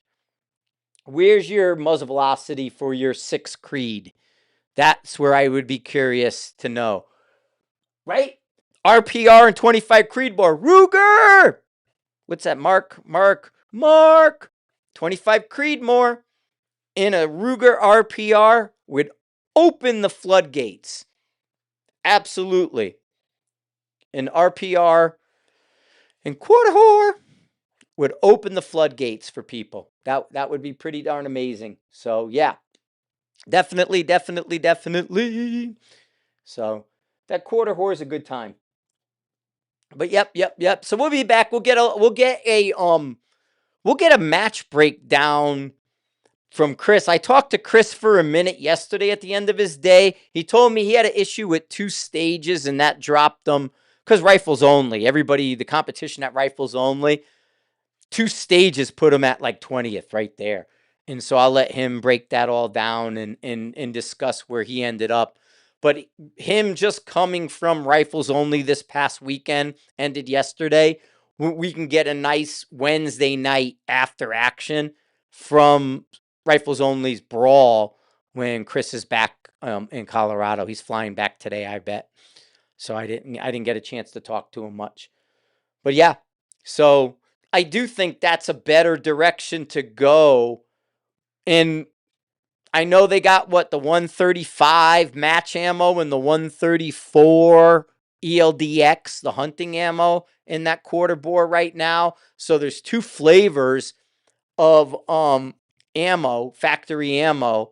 Where's your muzzle velocity for your 6 Creed? That's where I would be curious to know. Right? RPR and 25 Creedmoor. Ruger! What's that? Mark. 25 Creedmoor in a Ruger RPR would open the floodgates. Absolutely. An RPR and quarter whore would open the floodgates for people. That would be pretty darn amazing. So yeah, definitely. So that quarter whore is a good time. But yep. So we'll be back. We'll get a match breakdown from Chris. I talked to Chris for a minute yesterday at the end of his day. He told me he had an issue with 2 stages and that dropped them because rifles only. Everybody, the competition at rifles only, 2 stages put him at like 20th right there. And so I'll let him break that all down and discuss where he ended up. But him just coming from rifles only this past weekend, ended yesterday, we can get a nice Wednesday night after action from rifles only's brawl when Chris is back in Colorado. He's flying back today, I bet. So I didn't get a chance to talk to him much. But yeah, so I do think that's a better direction to go. And I know they got the 135 match ammo and the 134 ELDX, the hunting ammo in that quarter bore right now. So there's 2 flavors of ammo, factory ammo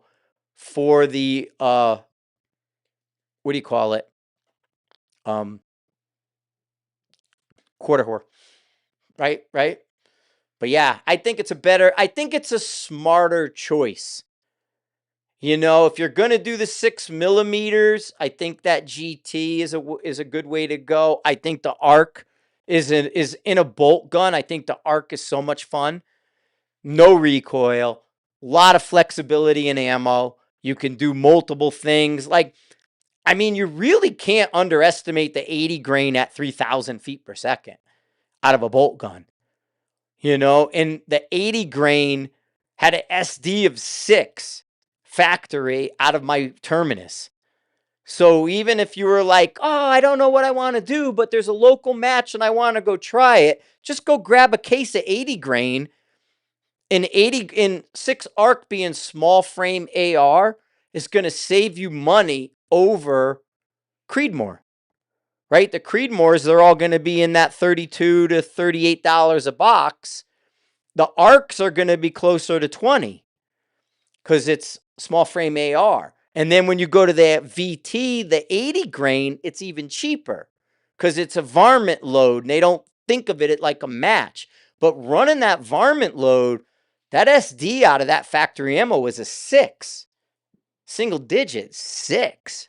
for the what do you call it? Quarter whore. Right? But yeah, I think it's a smarter choice. If you're going to do the 6mm, I think that GT is a good way to go. I think the ARC is in a bolt gun. I think the ARC is so much fun. No recoil, a lot of flexibility in ammo. You can do multiple things. Like I mean, you really can't underestimate the 80 grain at 3,000 feet per second out of a bolt gun, and the 80 grain had an SD of 6 factory out of my terminus. So even if you were like, oh, I don't know what I want to do, but there's a local match and I want to go try it, just go grab a case of 80 grain. And 80 in 6 arc being small frame AR is going to save you money over Creedmoor, right? The Creedmoors, they're all going to be in that $32 to $38 a box. The arcs are going to be closer to 20 because it's small frame AR. And then when you go to the VT, the 80 grain, it's even cheaper because it's a varmint load and they don't think of it like a match. But running that varmint load, that SD out of that factory ammo was a 6, single digit 6.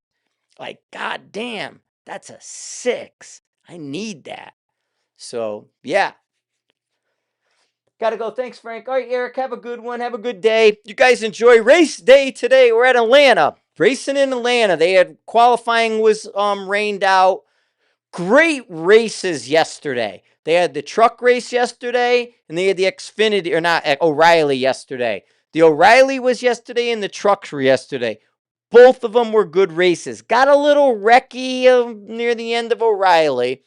Like, god damn, that's a 6. I need that. So, yeah. Gotta go. Thanks, Frank. All right, Eric, have a good one. Have a good day. You guys enjoy race day today. We're at Atlanta. Racing in Atlanta. They had qualifying was rained out. Great races yesterday. They had the truck race yesterday, and they had the Xfinity, or not, O'Reilly yesterday. The O'Reilly was yesterday, and the trucks were yesterday. Both of them were good races. Got a little wrecky near the end of O'Reilly,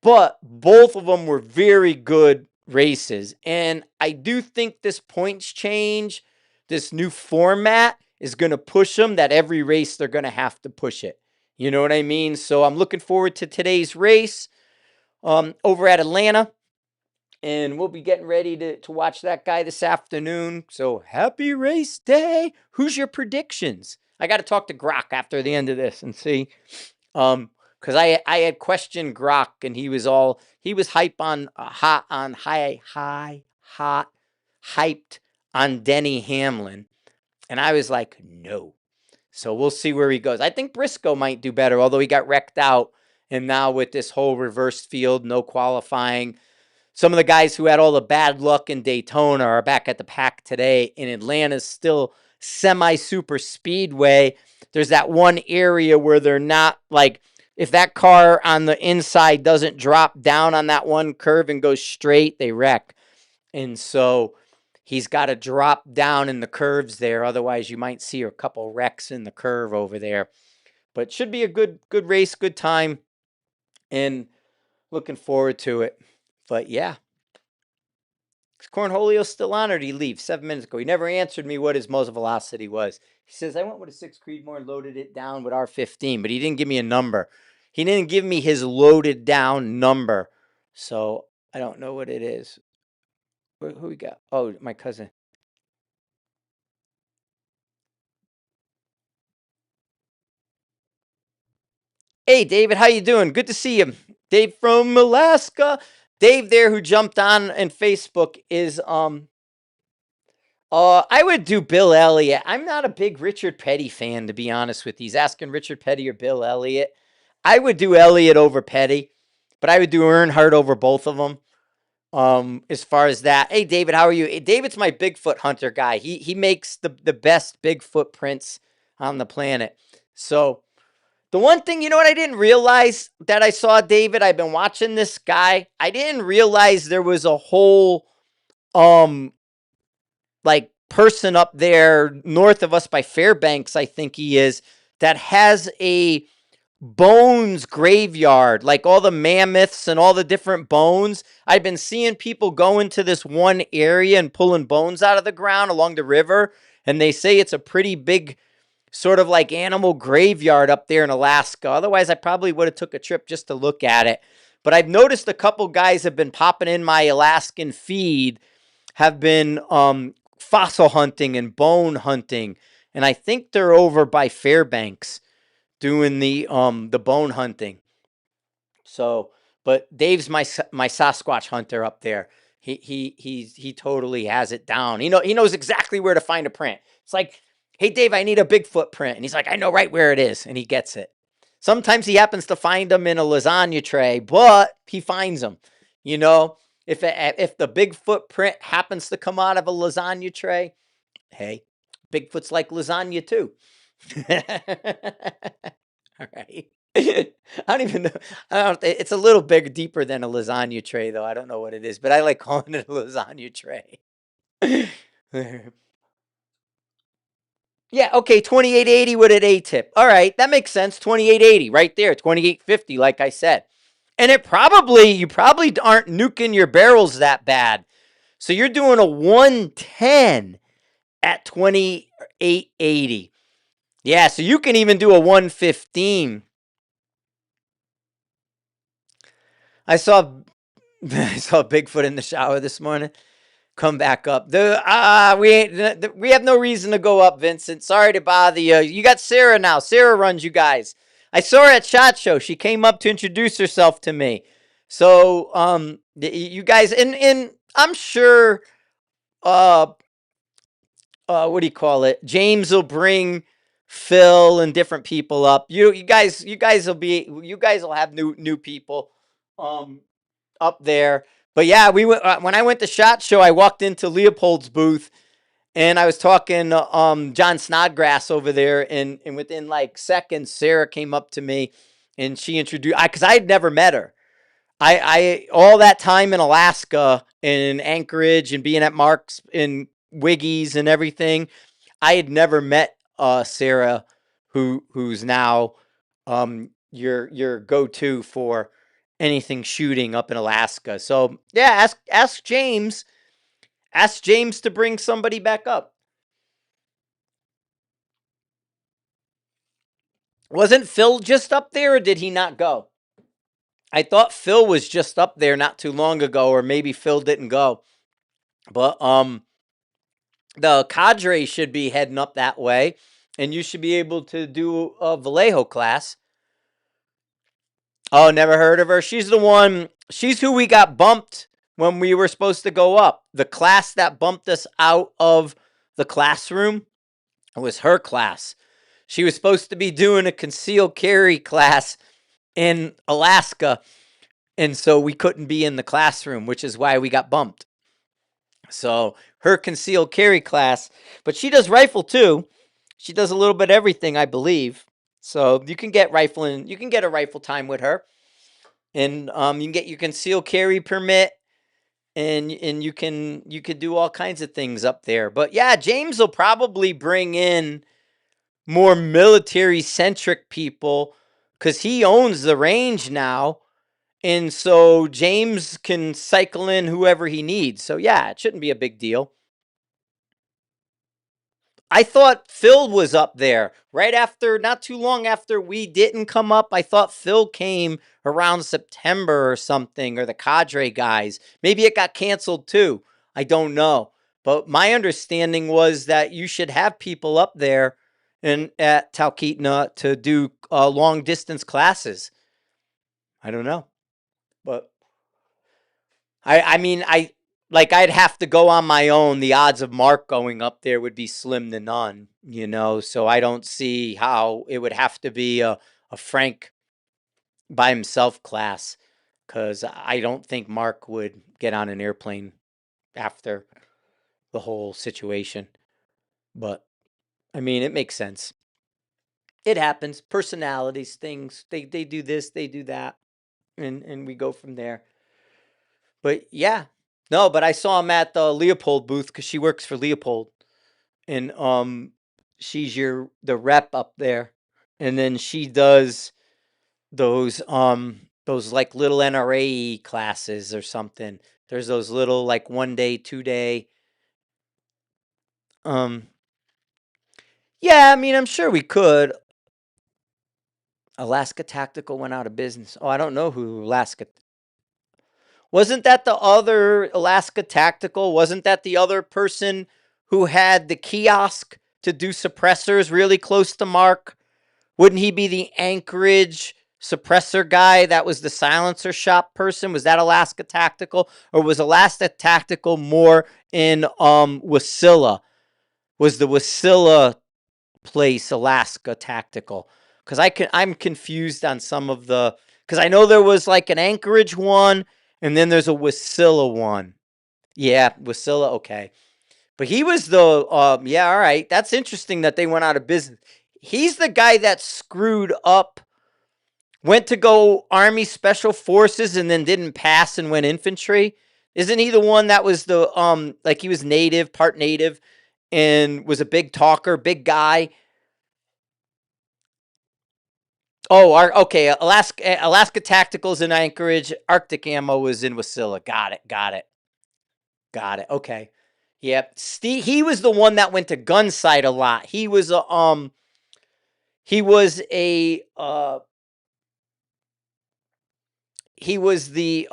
but both of them were very good races. And I do think this points change, this new format, is going to push them, that every race they're going to have to push it. You know what I mean? So I'm looking forward to today's race over at Atlanta. And we'll be getting ready to watch that guy this afternoon. So happy race day. Who's your predictions? I got to talk to Grok after the end of this and see. Because I had questioned Grok and he was hyped on Denny Hamlin. And I was like, no. So we'll see where he goes. I think Briscoe might do better, although he got wrecked out. And now with this whole reverse field, no qualifying, some of the guys who had all the bad luck in Daytona are back at the pack today. And Atlanta's still semi-super speedway. There's that one area where they're not, like, if that car on the inside doesn't drop down on that one curve and go straight, they wreck. And so he's got to drop down in the curves there. Otherwise, you might see a couple wrecks in the curve over there. But should be a good race, good time. And looking forward to it. But yeah. Is Cornholio still on or did he leave 7 minutes ago? He never answered me what his muzzle velocity was. He says, I went with a 6 Creedmoor and loaded it down with R15, but he didn't give me a number. He didn't give me his loaded down number. So I don't know what it is. Who we got? Oh, my cousin. Hey, David, how you doing? Good to see you. Dave from Alaska. Dave there who jumped on Facebook is I would do Bill Elliott. I'm not a big Richard Petty fan, to be honest with you. He's asking Richard Petty or Bill Elliott. I would do Elliott over Petty, but I would do Earnhardt over both of them. As far as that. Hey, David, how are you? Hey, David's my Bigfoot hunter guy. He makes the best Bigfoot prints on the planet. So the one thing, you know what I didn't realize that I saw, David? I've been watching this guy. I didn't realize there was a whole like person up there north of us by Fairbanks, I think he is, that has a bones graveyard, like all the mammoths and all the different bones. I've been seeing people go into this one area and pulling bones out of the ground along the river, and they say it's a pretty big sort of like animal graveyard up there in Alaska. Otherwise, I probably would have took a trip just to look at it. But I've noticed a couple guys have been popping in my Alaskan feed, have been fossil hunting and bone hunting, and I think they're over by Fairbanks doing the bone hunting. So, but Dave's my Sasquatch hunter up there. He totally has it down. He knows exactly where to find a print. It's like, hey Dave, I need a Bigfoot print, and he's like, I know right where it is, and he gets it. Sometimes he happens to find them in a lasagna tray, but he finds them. You know, if the Bigfoot print happens to come out of a lasagna tray, hey, Bigfoot's like lasagna too. All right. I don't even know. I don't. It's a little big, deeper than a lasagna tray, though. I don't know what it is, but I like calling it a lasagna tray. Yeah. Okay. 2880 with an A tip. All right, that makes sense. 2880 right there. 2850, like I said. And you probably aren't nuking your barrels that bad. So you're doing a 110 at 2880. Yeah, so you can even do a 115. I saw I saw Bigfoot in the shower this morning. Come back up. We have no reason to go up, Vincent. Sorry to bother you. You got Sarah now. Sarah runs you guys. I saw her at SHOT Show. She came up to introduce herself to me. So you guys, and I'm sure what do you call it? James will bring Phil and different people up. You guys will have new people up there. But yeah, we went when I went to SHOT Show. I walked into Leopold's booth and I was talking John Snodgrass over there, and within like seconds, Sarah came up to me and she introduced because I had never met her. I all that time in Alaska and in Anchorage and being at Mark's and Wiggy's and everything, I had never met Sarah, who's now your go-to for anything shooting up in Alaska. So yeah, ask James to bring somebody back up. Wasn't Phil just up there, or did he not go? I thought Phil was just up there not too long ago, or maybe Phil didn't go. But the cadre should be heading up that way, and you should be able to do a Vallejo class. Oh, never heard of her. She's who we got bumped when we were supposed to go up. The class that bumped us out of the classroom was her class. She was supposed to be doing a concealed carry class in Alaska, and so we couldn't be in the classroom, which is why we got bumped. So her concealed carry class, but she does rifle too. She does a little bit of everything, I believe. So you can get rifling. You can get a rifle time with her, and you can get your concealed carry permit, and you could do all kinds of things up there. But yeah, James will probably bring in more military centric people because he owns the range now. And so James can cycle in whoever he needs. So yeah, it shouldn't be a big deal. I thought Phil was up there right after, not too long after we didn't come up. I thought Phil came around September or something, or the cadre guys. Maybe it got canceled too. I don't know. But my understanding was that you should have people up there and at Talkeetna to do long distance classes. I don't know. But I mean, I'd have to go on my own. The odds of Mark going up there would be slim to none, so I don't see how it would have to be a Frank by himself class, because I don't think Mark would get on an airplane after the whole situation. But I mean, it makes sense. It happens. Personalities, things, they do this, they do that, and we go from there. But yeah, no, but I saw him at the Leopold booth because she works for Leopold, and she's the rep up there, and then she does those like little NRA classes or something. There's those little like 1 day, 2 day. Um, yeah, I mean, I'm sure we could. Alaska Tactical went out of business. Oh, I don't know who Alaska. Wasn't that the other Alaska Tactical? Wasn't that the other person who had the kiosk to do suppressors really close to Mark? Wouldn't he be the Anchorage suppressor guy that was the silencer shop person? Was that Alaska Tactical? Or was Alaska Tactical more in Wasilla? Was the Wasilla place Alaska Tactical? Because I'm confused on some of because I know there was like an Anchorage one, and then there's a Wasilla one. Yeah, Wasilla, okay. But he was yeah, all right. That's interesting that they went out of business. He's the guy that screwed up, went to go Army Special Forces and then didn't pass and went infantry. Isn't he the one that was the like he was native, part native, and was a big talker, big guy? Oh, okay. Alaska Tacticals in Anchorage. Arctic Ammo was in Wasilla. Got it. Got it. Got it. Okay. Yep. Steve, he was the one that went to Gunsight a lot. He was a he was a he was the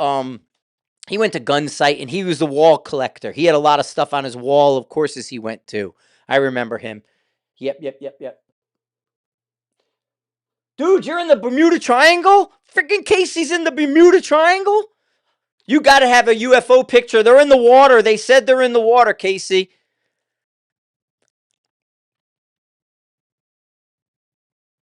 he went to Gunsight and he was the wall collector. He had a lot of stuff on his wall of courses he went to. I remember him. Yep, yep, yep, yep. Dude, you're in the Bermuda Triangle? Freaking Casey's in the Bermuda Triangle? You got to have a UFO picture. They're in the water. They said they're in the water, Casey.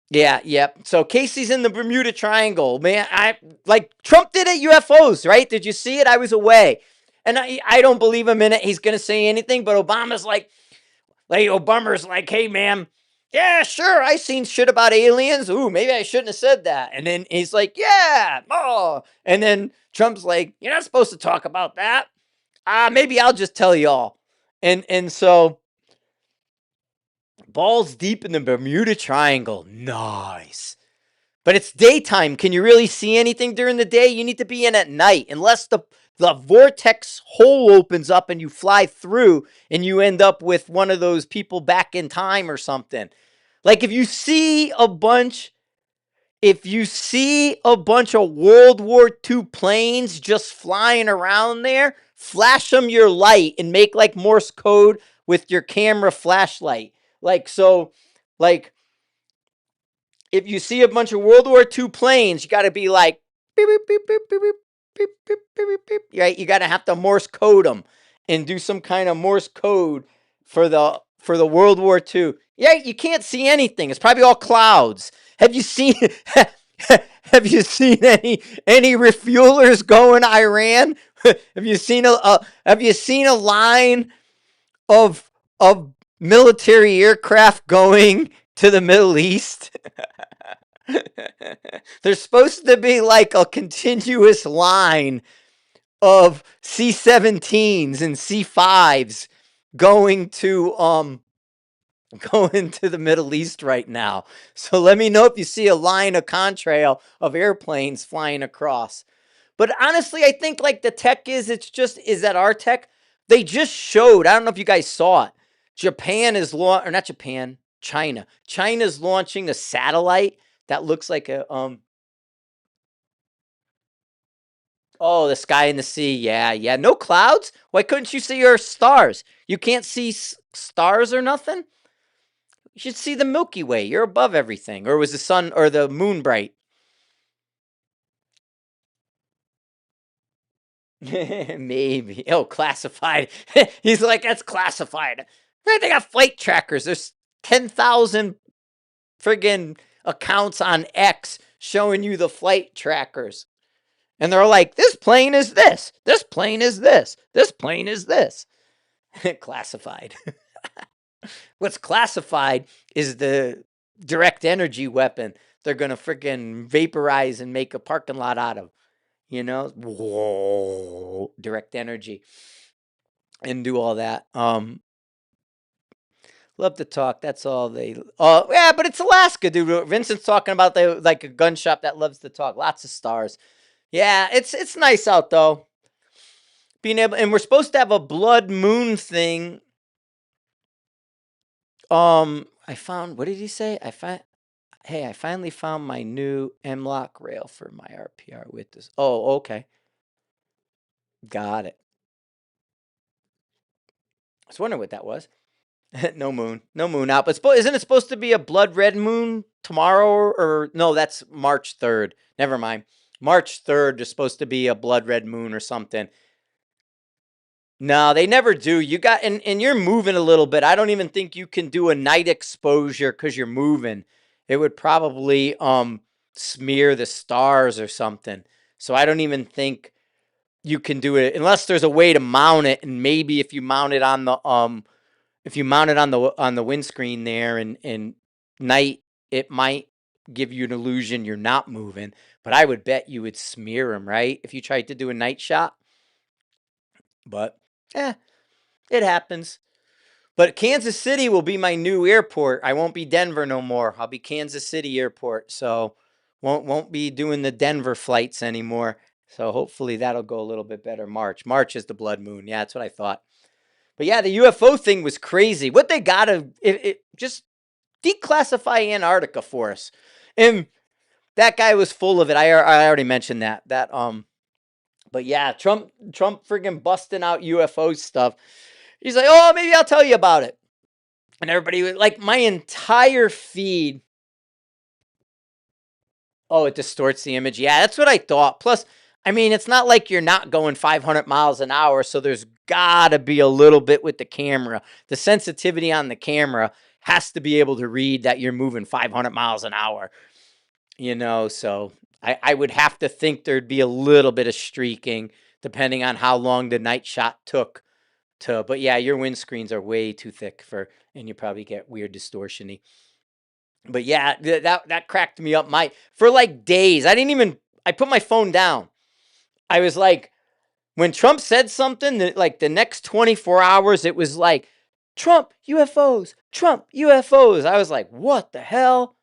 Yeah, yep. So Casey's in the Bermuda Triangle. Man, I like Trump did at UFOs, right? Did you see it? I was away. And I don't believe him in it. He's going to say anything, but Obama's like Obama's like, "Hey, ma'am, yeah, sure, I seen shit about aliens. Ooh, maybe I shouldn't have said that." And then he's like, "Yeah, oh." And then Trump's like, "You're not supposed to talk about that. Maybe I'll just tell y'all." And so balls deep in the Bermuda Triangle. Nice. But it's daytime. Can you really see anything during the day? You need to be in at night, unless the vortex hole opens up and you fly through and you end up with one of those people back in time or something. Like if you see a bunch of World War II planes just flying around there, flash them your light and make like Morse code with your camera flashlight. Like so like if you see a bunch of World War II planes, you got to be like, beep, beep, beep, beep, beep, beep, beep, beep, beep, beep, beep. Right? You got to have to Morse code them and do some kind of Morse code for the World War II. Yeah, you can't see anything. It's probably all clouds. Have you seen have you seen any refuelers going Iran? Have you seen a line of military aircraft going to the Middle East? There's supposed to be like a continuous line of C-17s and C-5s going to going to the Middle East right now. So let me know if you see a line of contrail of airplanes flying across. But honestly, I think like the tech is that our tech. They just showed, I don't know if you guys saw it. Japan is or not Japan, China. China's launching a satellite that looks like a oh, the sky and the sea. Yeah, yeah. No clouds? Why couldn't you see your stars? You can't see stars or nothing? You should see the Milky Way. You're above everything. Or was the sun or the moon bright? Maybe. Oh, classified. He's like, that's classified. They got flight trackers. There's 10,000 friggin' accounts on X showing you the flight trackers. And they're like, this plane is this. This plane is this. This plane is this. Classified. What's classified is the direct energy weapon they're going to freaking vaporize and make a parking lot out of. You know, whoa, direct energy and do all that. Love to talk. That's all they. Oh, yeah, but it's Alaska, dude. Vincent's talking about like a gun shop that loves to talk. Lots of stars. Yeah, it's nice out though. Being able, and we're supposed to have a blood moon thing. I found. What did he say? Hey, I finally found my new M-lock rail for my RPR with this. Oh, okay. Got it. I was wondering what that was. No moon. No moon out. But isn't it supposed to be a blood red moon tomorrow? Or no, that's March 3rd. Never mind. March 3rd is supposed to be a blood red moon or something. No, they never do. You got and you're moving a little bit. I don't even think you can do a night exposure because you're moving. It would probably smear the stars or something. So I don't even think you can do it unless there's a way to mount it. And maybe if you mount it on the windscreen there and night, it might give you an illusion you're not moving, but I would bet you would smear them, right? If you tried to do a night shot. But, it happens. But Kansas City will be my new airport. I won't be Denver no more. I'll be Kansas City Airport. So won't be doing the Denver flights anymore. So hopefully that'll go a little bit better. March is the blood moon. Yeah, that's what I thought. But yeah, the UFO thing was crazy. What they gotta just declassify Antarctica for us. And that guy was full of it. I already mentioned that. But yeah, Trump friggin' busting out UFO stuff. He's like, oh, maybe I'll tell you about it. And everybody was like, my entire feed. Oh, it distorts the image. Yeah, that's what I thought. Plus, I mean, it's not like you're not going 500 miles an hour. So there's gotta be a little bit with the camera. The sensitivity on the camera has to be able to read that you're moving 500 miles an hour. So I would have to think there'd be a little bit of streaking depending on how long the night shot took but yeah, your windscreens are way too thick and you probably get weird distortion-y. But yeah, that cracked me up for like days. I put my phone down. I was like, when Trump said something, like the next 24 hours, it was like, Trump, UFOs, Trump, UFOs. I was like, what the hell?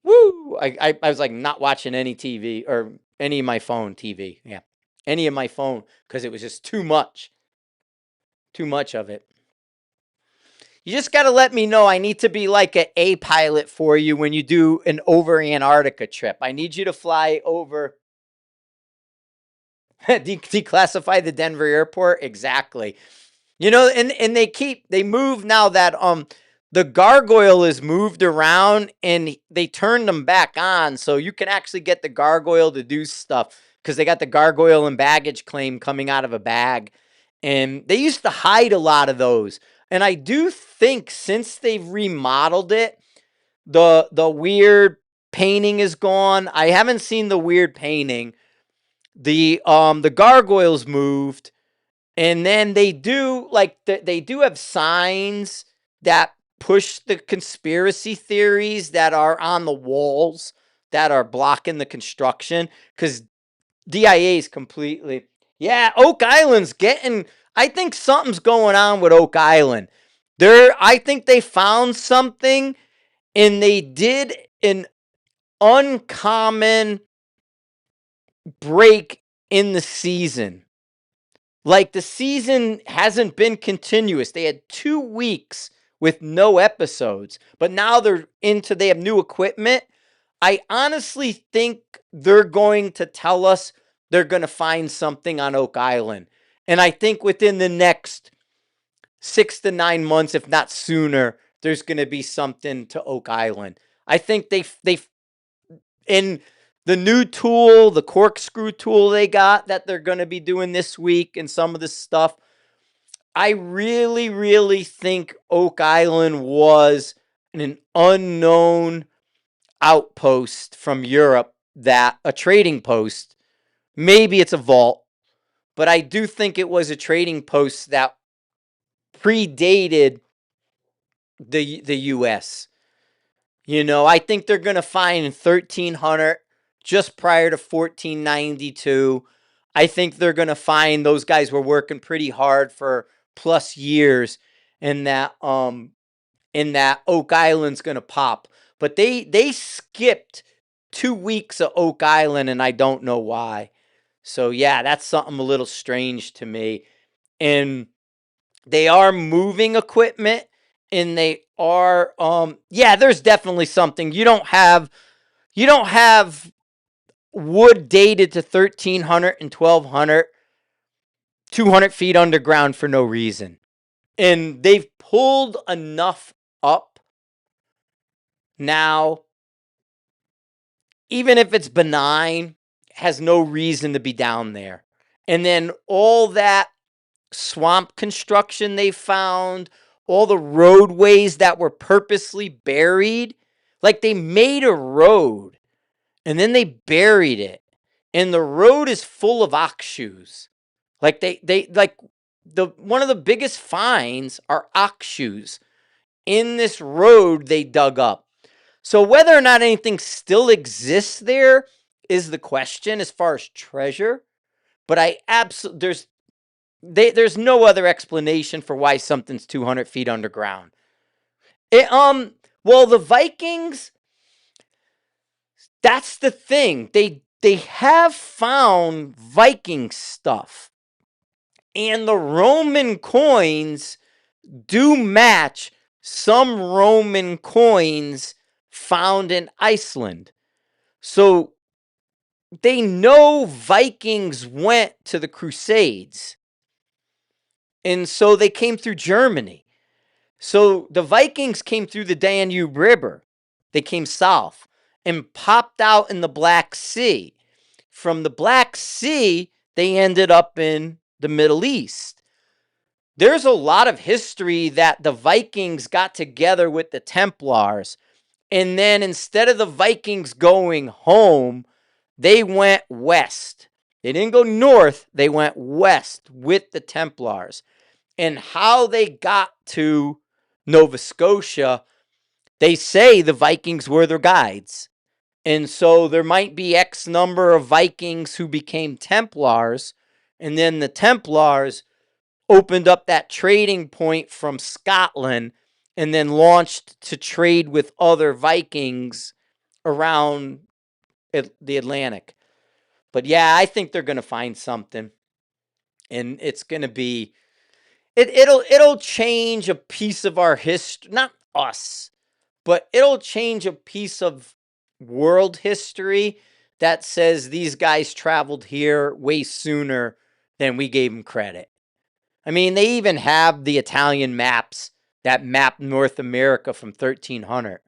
Woo! I was like not watching any TV or any of my phone TV. Yeah. Any of my phone because it was just too much. Too much of it. You just got to let me know. I need to be like an A pilot for you when you do an over Antarctica trip. I need you to fly over. Declassify the Denver airport. Exactly. And they move now that the gargoyle is moved around and they turned them back on. So you can actually get the gargoyle to do stuff because they got the gargoyle and baggage claim coming out of a bag. And they used to hide a lot of those. And I do think since they've remodeled it, the weird painting is gone. I haven't seen the weird painting. The gargoyles moved. And then they do they do have signs that push the conspiracy theories that are on the walls that are blocking the construction because DIA is completely. Yeah, Oak Island's getting. I think something's going on with Oak Island. I think they found something and they did an uncommon break in the season. Like the season hasn't been continuous. They had 2 weeks with no episodes, but now they have new equipment. I honestly think they're going to tell us they're going to find something on Oak Island. And I think within the next 6 to 9 months, if not sooner, there's going to be something to Oak Island. I think they in the new tool, the corkscrew tool they got that they're going to be doing this week and some of this stuff. I really, really think Oak Island was an unknown outpost from Europe, that a trading post. Maybe it's a vault, but I do think it was a trading post that predated the U.S. I think they're going to find 1300 just prior to 1492. I think they're going to find those guys were working pretty hard for plus years and that Oak Island's going to pop. But they skipped 2 weeks of Oak Island and I don't know why. So yeah, that's something a little strange to me. And they are moving equipment and they are there's definitely something. You don't have wood dated to 1300 and 1200 200 feet underground for no reason. And they've pulled enough up now, even if it's benign, has no reason to be down there. And then all that swamp construction they found, all the roadways that were purposely buried, like they made a road and then they buried it. And the road is full of ox shoes. Like they one of the biggest finds are ox shoes in this road they dug up. So whether or not anything still exists there is the question as far as treasure. But I absolutely there's no other explanation for why something's 200 feet underground. Well, the Vikings, that's the thing. They have found Viking stuff. And the Roman coins do match some Roman coins found in Iceland. So they know Vikings went to the Crusades. And so they came through Germany. So the Vikings came through the Danube River. They came south and popped out in the Black Sea. From the Black Sea, they ended up in the Middle East. There's a lot of history that the Vikings got together with the Templars. And then instead of the Vikings going home, they went west. They didn't go north. They went west with the Templars. And how they got to Nova Scotia, they say the Vikings were their guides. And so there might be X number of Vikings who became Templars. And then the Templars opened up that trading point from Scotland and then launched to trade with other Vikings around the Atlantic. But yeah, I think they're going to find something. And it's going to be it'll change a piece of our history, not us, but it'll change a piece of world history that says these guys traveled here way sooner than we gave them credit. I mean, they even have the Italian maps that map North America from 1300.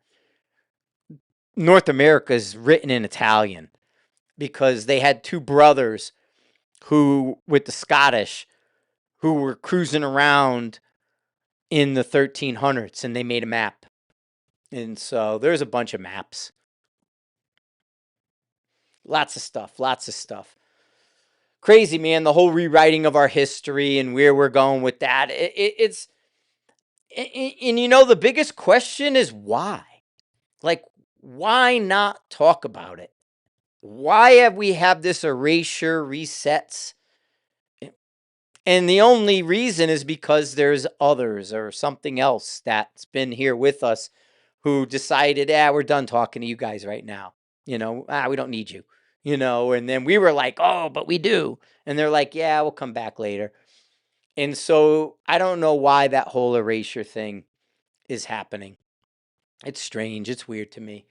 North America is written in Italian because they had two brothers who, with the Scottish, who were cruising around in the 1300s, and they made a map. And so there's a bunch of maps. Lots of stuff, lots of stuff. Crazy, man, the whole rewriting of our history and where we're going with that. It's, and you know, the biggest question is why? Like, why not talk about it? Why have we had this erasure resets? And the only reason is because there's others or something else that's been here with us who decided, we're done talking to you guys right now. You know, we don't need you. You know, and then we were like, oh, but we do. And they're like, yeah, we'll come back later. And so I don't know why that whole erasure thing is happening. It's strange. It's weird to me.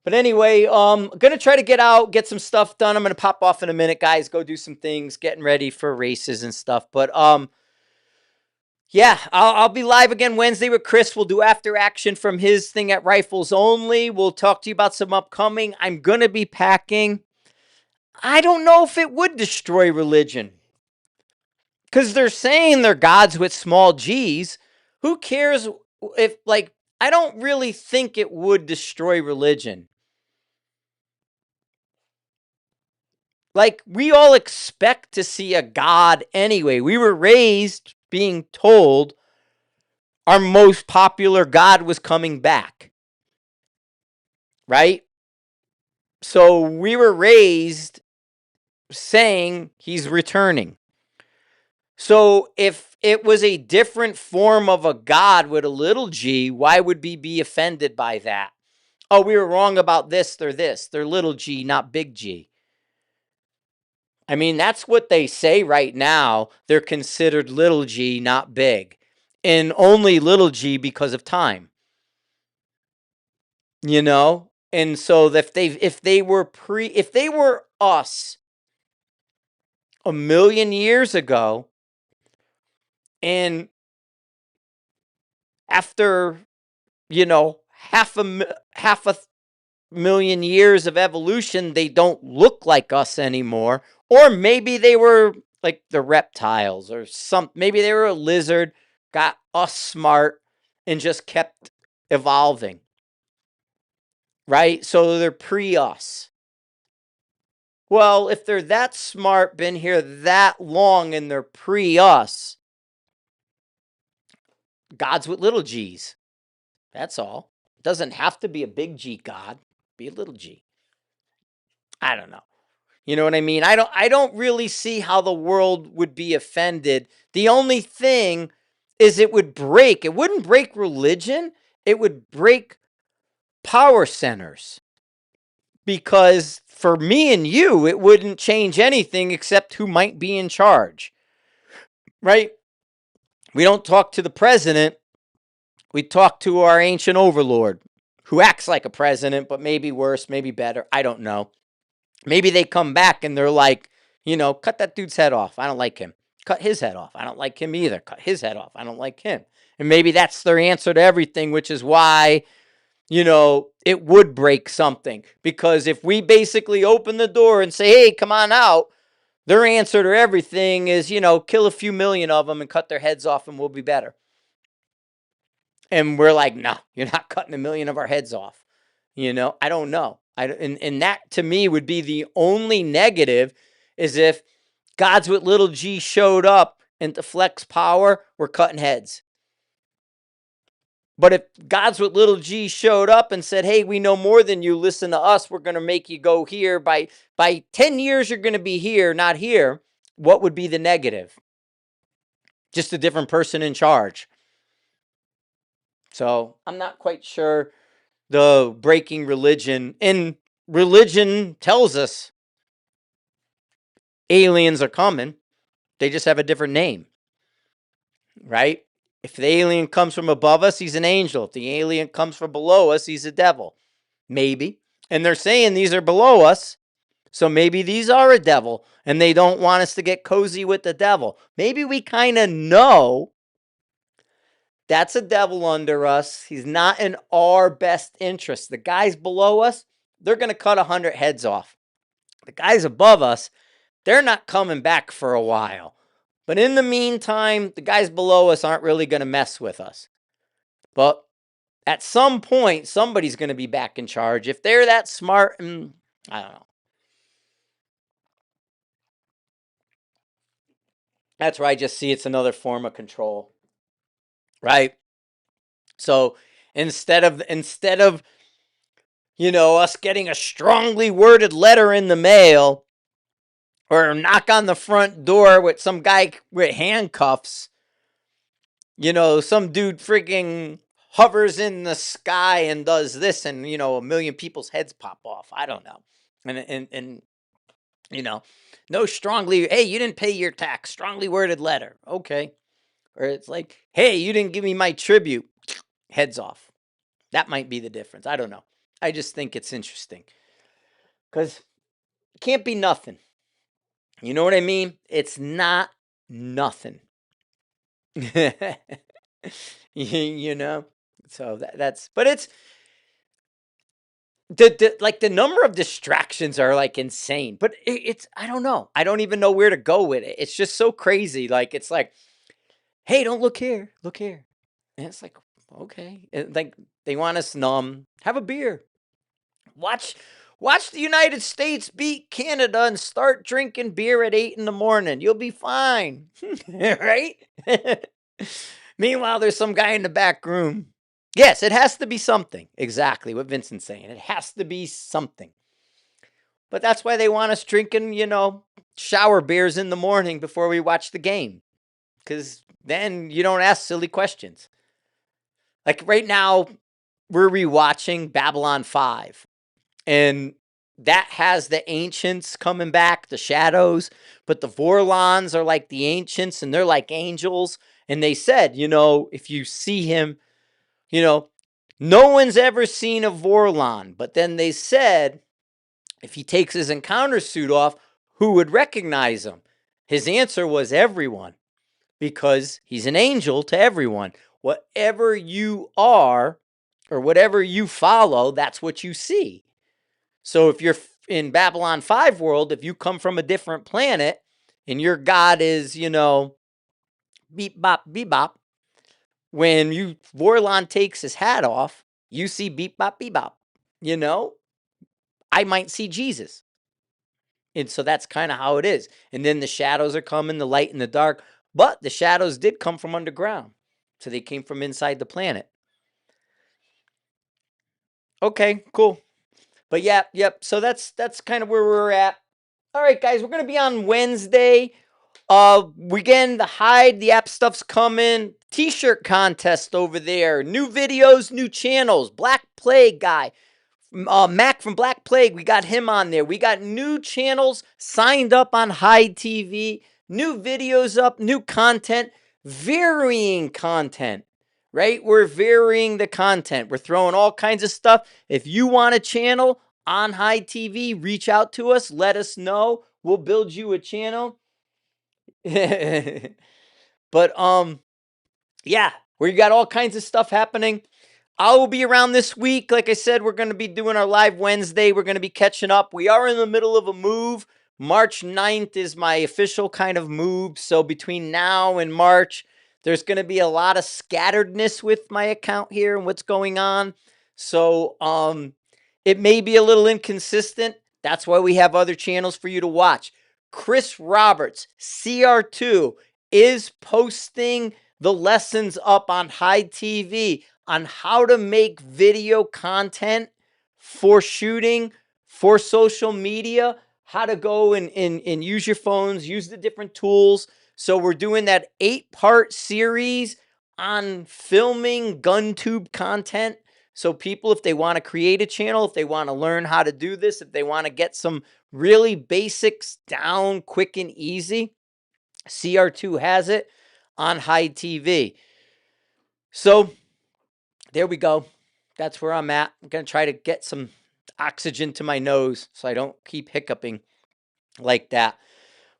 But anyway, gonna try to get some stuff done. I'm gonna pop off in a minute, guys. Go do some things, getting ready for races and stuff. But yeah, I'll be live again Wednesday with Chris. We'll do after action from his thing at Rifles Only. We'll talk to you about some upcoming. I'm gonna be packing. I don't know if it would destroy religion, because they're saying they're gods with small g's. Who cares if, like, I don't really think it would destroy religion. Like, we all expect to see a God anyway. We were raised being told our most popular God was coming back. Right? So we were raised saying he's returning. So if it was a different form of a God with a little g, why would we be offended by that? Oh, we were wrong about this. They're little g, not big G. I mean, that's what they say right now. They're considered little g, not big. And only little g because of time. You know? And so if they were us a million years ago, and after, you know, half a million years of evolution, they don't look like us anymore. Or maybe they were like the reptiles or maybe they were a lizard, got us smart, and just kept evolving. Right? So they're pre-us. Well, if they're that smart, been here that long, and they're pre-us, Gods with little g's. That's all. It doesn't have to be a big G God. Be a little g. I don't know. You know what I mean? I don't really see how the world would be offended. The only thing is it would break. It wouldn't break religion. It would break power centers. Because for me and you, it wouldn't change anything except who might be in charge. Right? We don't talk to the president. We talk to our ancient overlord who acts like a president, but maybe worse, maybe better. I don't know. Maybe they come back and they're like, cut that dude's head off. I don't like him. Cut his head off. I don't like him either. Cut his head off. I don't like him. And maybe that's their answer to everything, which is why, it would break something. Because if we basically open the door and say, hey, come on out, their answer to everything is, kill a few million of them and cut their heads off and we'll be better. And we're like, no, you're not cutting a million of our heads off. I don't know. And that to me would be the only negative, is if gods with little g showed up and to flex power, we're cutting heads. But if gods with little g showed up and said, hey, we know more than you, listen to us, we're going to make you go here. By 10 years, you're going to be here, not here. What would be the negative? Just a different person in charge. So I'm not quite sure the breaking religion. And religion tells us aliens are coming. They just have a different name, right? If the alien comes from above us, he's an angel. If the alien comes from below us, he's a devil. Maybe. And they're saying these are below us, so maybe these are a devil, and they don't want us to get cozy with the devil. Maybe we kind of know that's a devil under us. He's not in our best interest. The guys below us, they're going to cut 100 heads off. The guys above us, they're not coming back for a while. But in the meantime, the guys below us aren't really going to mess with us. But at some point, somebody's going to be back in charge. If they're that smart, I don't know. That's where I just see it's another form of control, right? So instead of us getting a strongly worded letter in the mail, or knock on the front door with some guy with handcuffs, some dude freaking hovers in the sky and does this, and a million people's heads pop off. I don't know. And no strongly, hey, you didn't pay your tax, strongly worded letter. Okay. Or it's like, hey, you didn't give me my tribute. Heads off. That might be the difference. I don't know. I just think it's interesting. Because it can't be nothing. You know what I mean? It's not nothing. So that's, but it's the number of distractions are like insane. But it's, I don't know. I don't even know where to go with it. It's just so crazy. Like, it's like, hey, don't look here. Look here. And it's like, okay. And like, they want us numb. Have a beer. Watch the United States beat Canada and start drinking beer at 8 a.m. You'll be fine. Right? Meanwhile, there's some guy in the back room. Yes, it has to be something. Exactly what Vincent's saying. It has to be something. But that's why they want us drinking, shower beers in the morning before we watch the game. Because then you don't ask silly questions. Like right now, we're rewatching Babylon 5. And that has the ancients coming back, the shadows. But the Vorlons are like the ancients, and they're like angels. And they said, if you see him, no one's ever seen a Vorlon. But then they said, if he takes his encounter suit off, who would recognize him? His answer was everyone, because he's an angel to everyone. Whatever you are or whatever you follow, that's what you see. So if you're in Babylon 5 world, if you come from a different planet and your god is, beep bop, beep bop, when Vorlon takes his hat off, you see beep bop, beep bop. I might see Jesus. And so that's kind of how it is. And then the shadows are coming, the light and the dark. But the shadows did come from underground. So they came from inside the planet. Okay, cool. But yeah, yep. So that's kind of where we're at. All right, guys, we're gonna be on Wednesday. Again, the Hide, the app stuff's coming. T-shirt contest over there. New videos, new channels. Black Plague guy. Mac from Black Plague, we got him on there. We got new channels signed up on Hide TV, new videos up, new content, varying content, right? We're varying the content. We're throwing all kinds of stuff. If you want a channel on Hide TV, reach out to us. Let us know. We'll build you a channel. But yeah, we got all kinds of stuff happening. I will be around this week. Like I said, we're going to be doing our live Wednesday. We're going to be catching up. We are in the middle of a move. March 9th is my official kind of move. So between now and March, there's going to be a lot of scatteredness with my account here and what's going on. So it may be a little inconsistent. That's why we have other channels for you to watch. Chris Roberts, CR2, is posting the lessons up on Hide TV on how to make video content for shooting, for social media, how to go and use your phones, use the different tools. So we're doing that 8-part series on filming gun tube content. So people, if they want to create a channel, if they want to learn how to do this, if they want to get some really basics down quick and easy, CR2 has it on Hide TV. So there we go. That's where I'm at. I'm going to try to get some oxygen to my nose so I don't keep hiccuping like that.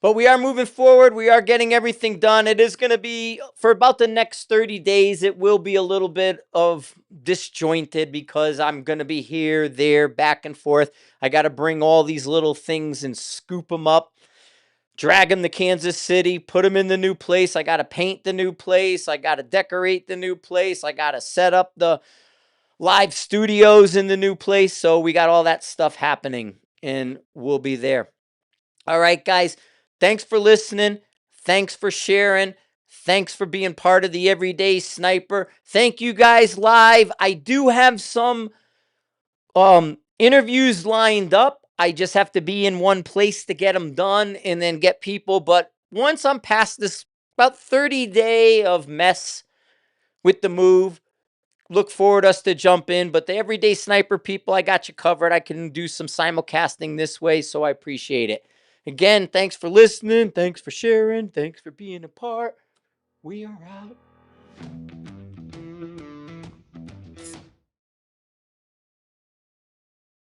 But we are moving forward. We are getting everything done. It is going to be, for about the next 30 days, it will be a little bit of disjointed because I'm going to be here, there, back and forth. I got to bring all these little things and scoop them up, drag them to Kansas City, put them in the new place. I got to paint the new place. I got to decorate the new place. I got to set up the live studios in the new place. So we got all that stuff happening and we'll be there. All right, guys. Thanks for listening. Thanks for sharing. Thanks for being part of the Everyday Sniper. Thank you guys live. I do have some interviews lined up. I just have to be in one place to get them done and then get people. But once I'm past this about 30-day of mess with the move, look forward us to jump in. But the Everyday Sniper people, I got you covered. I can do some simulcasting this way, so I appreciate it. Again, thanks for listening. Thanks for sharing. Thanks for being a part. We are out.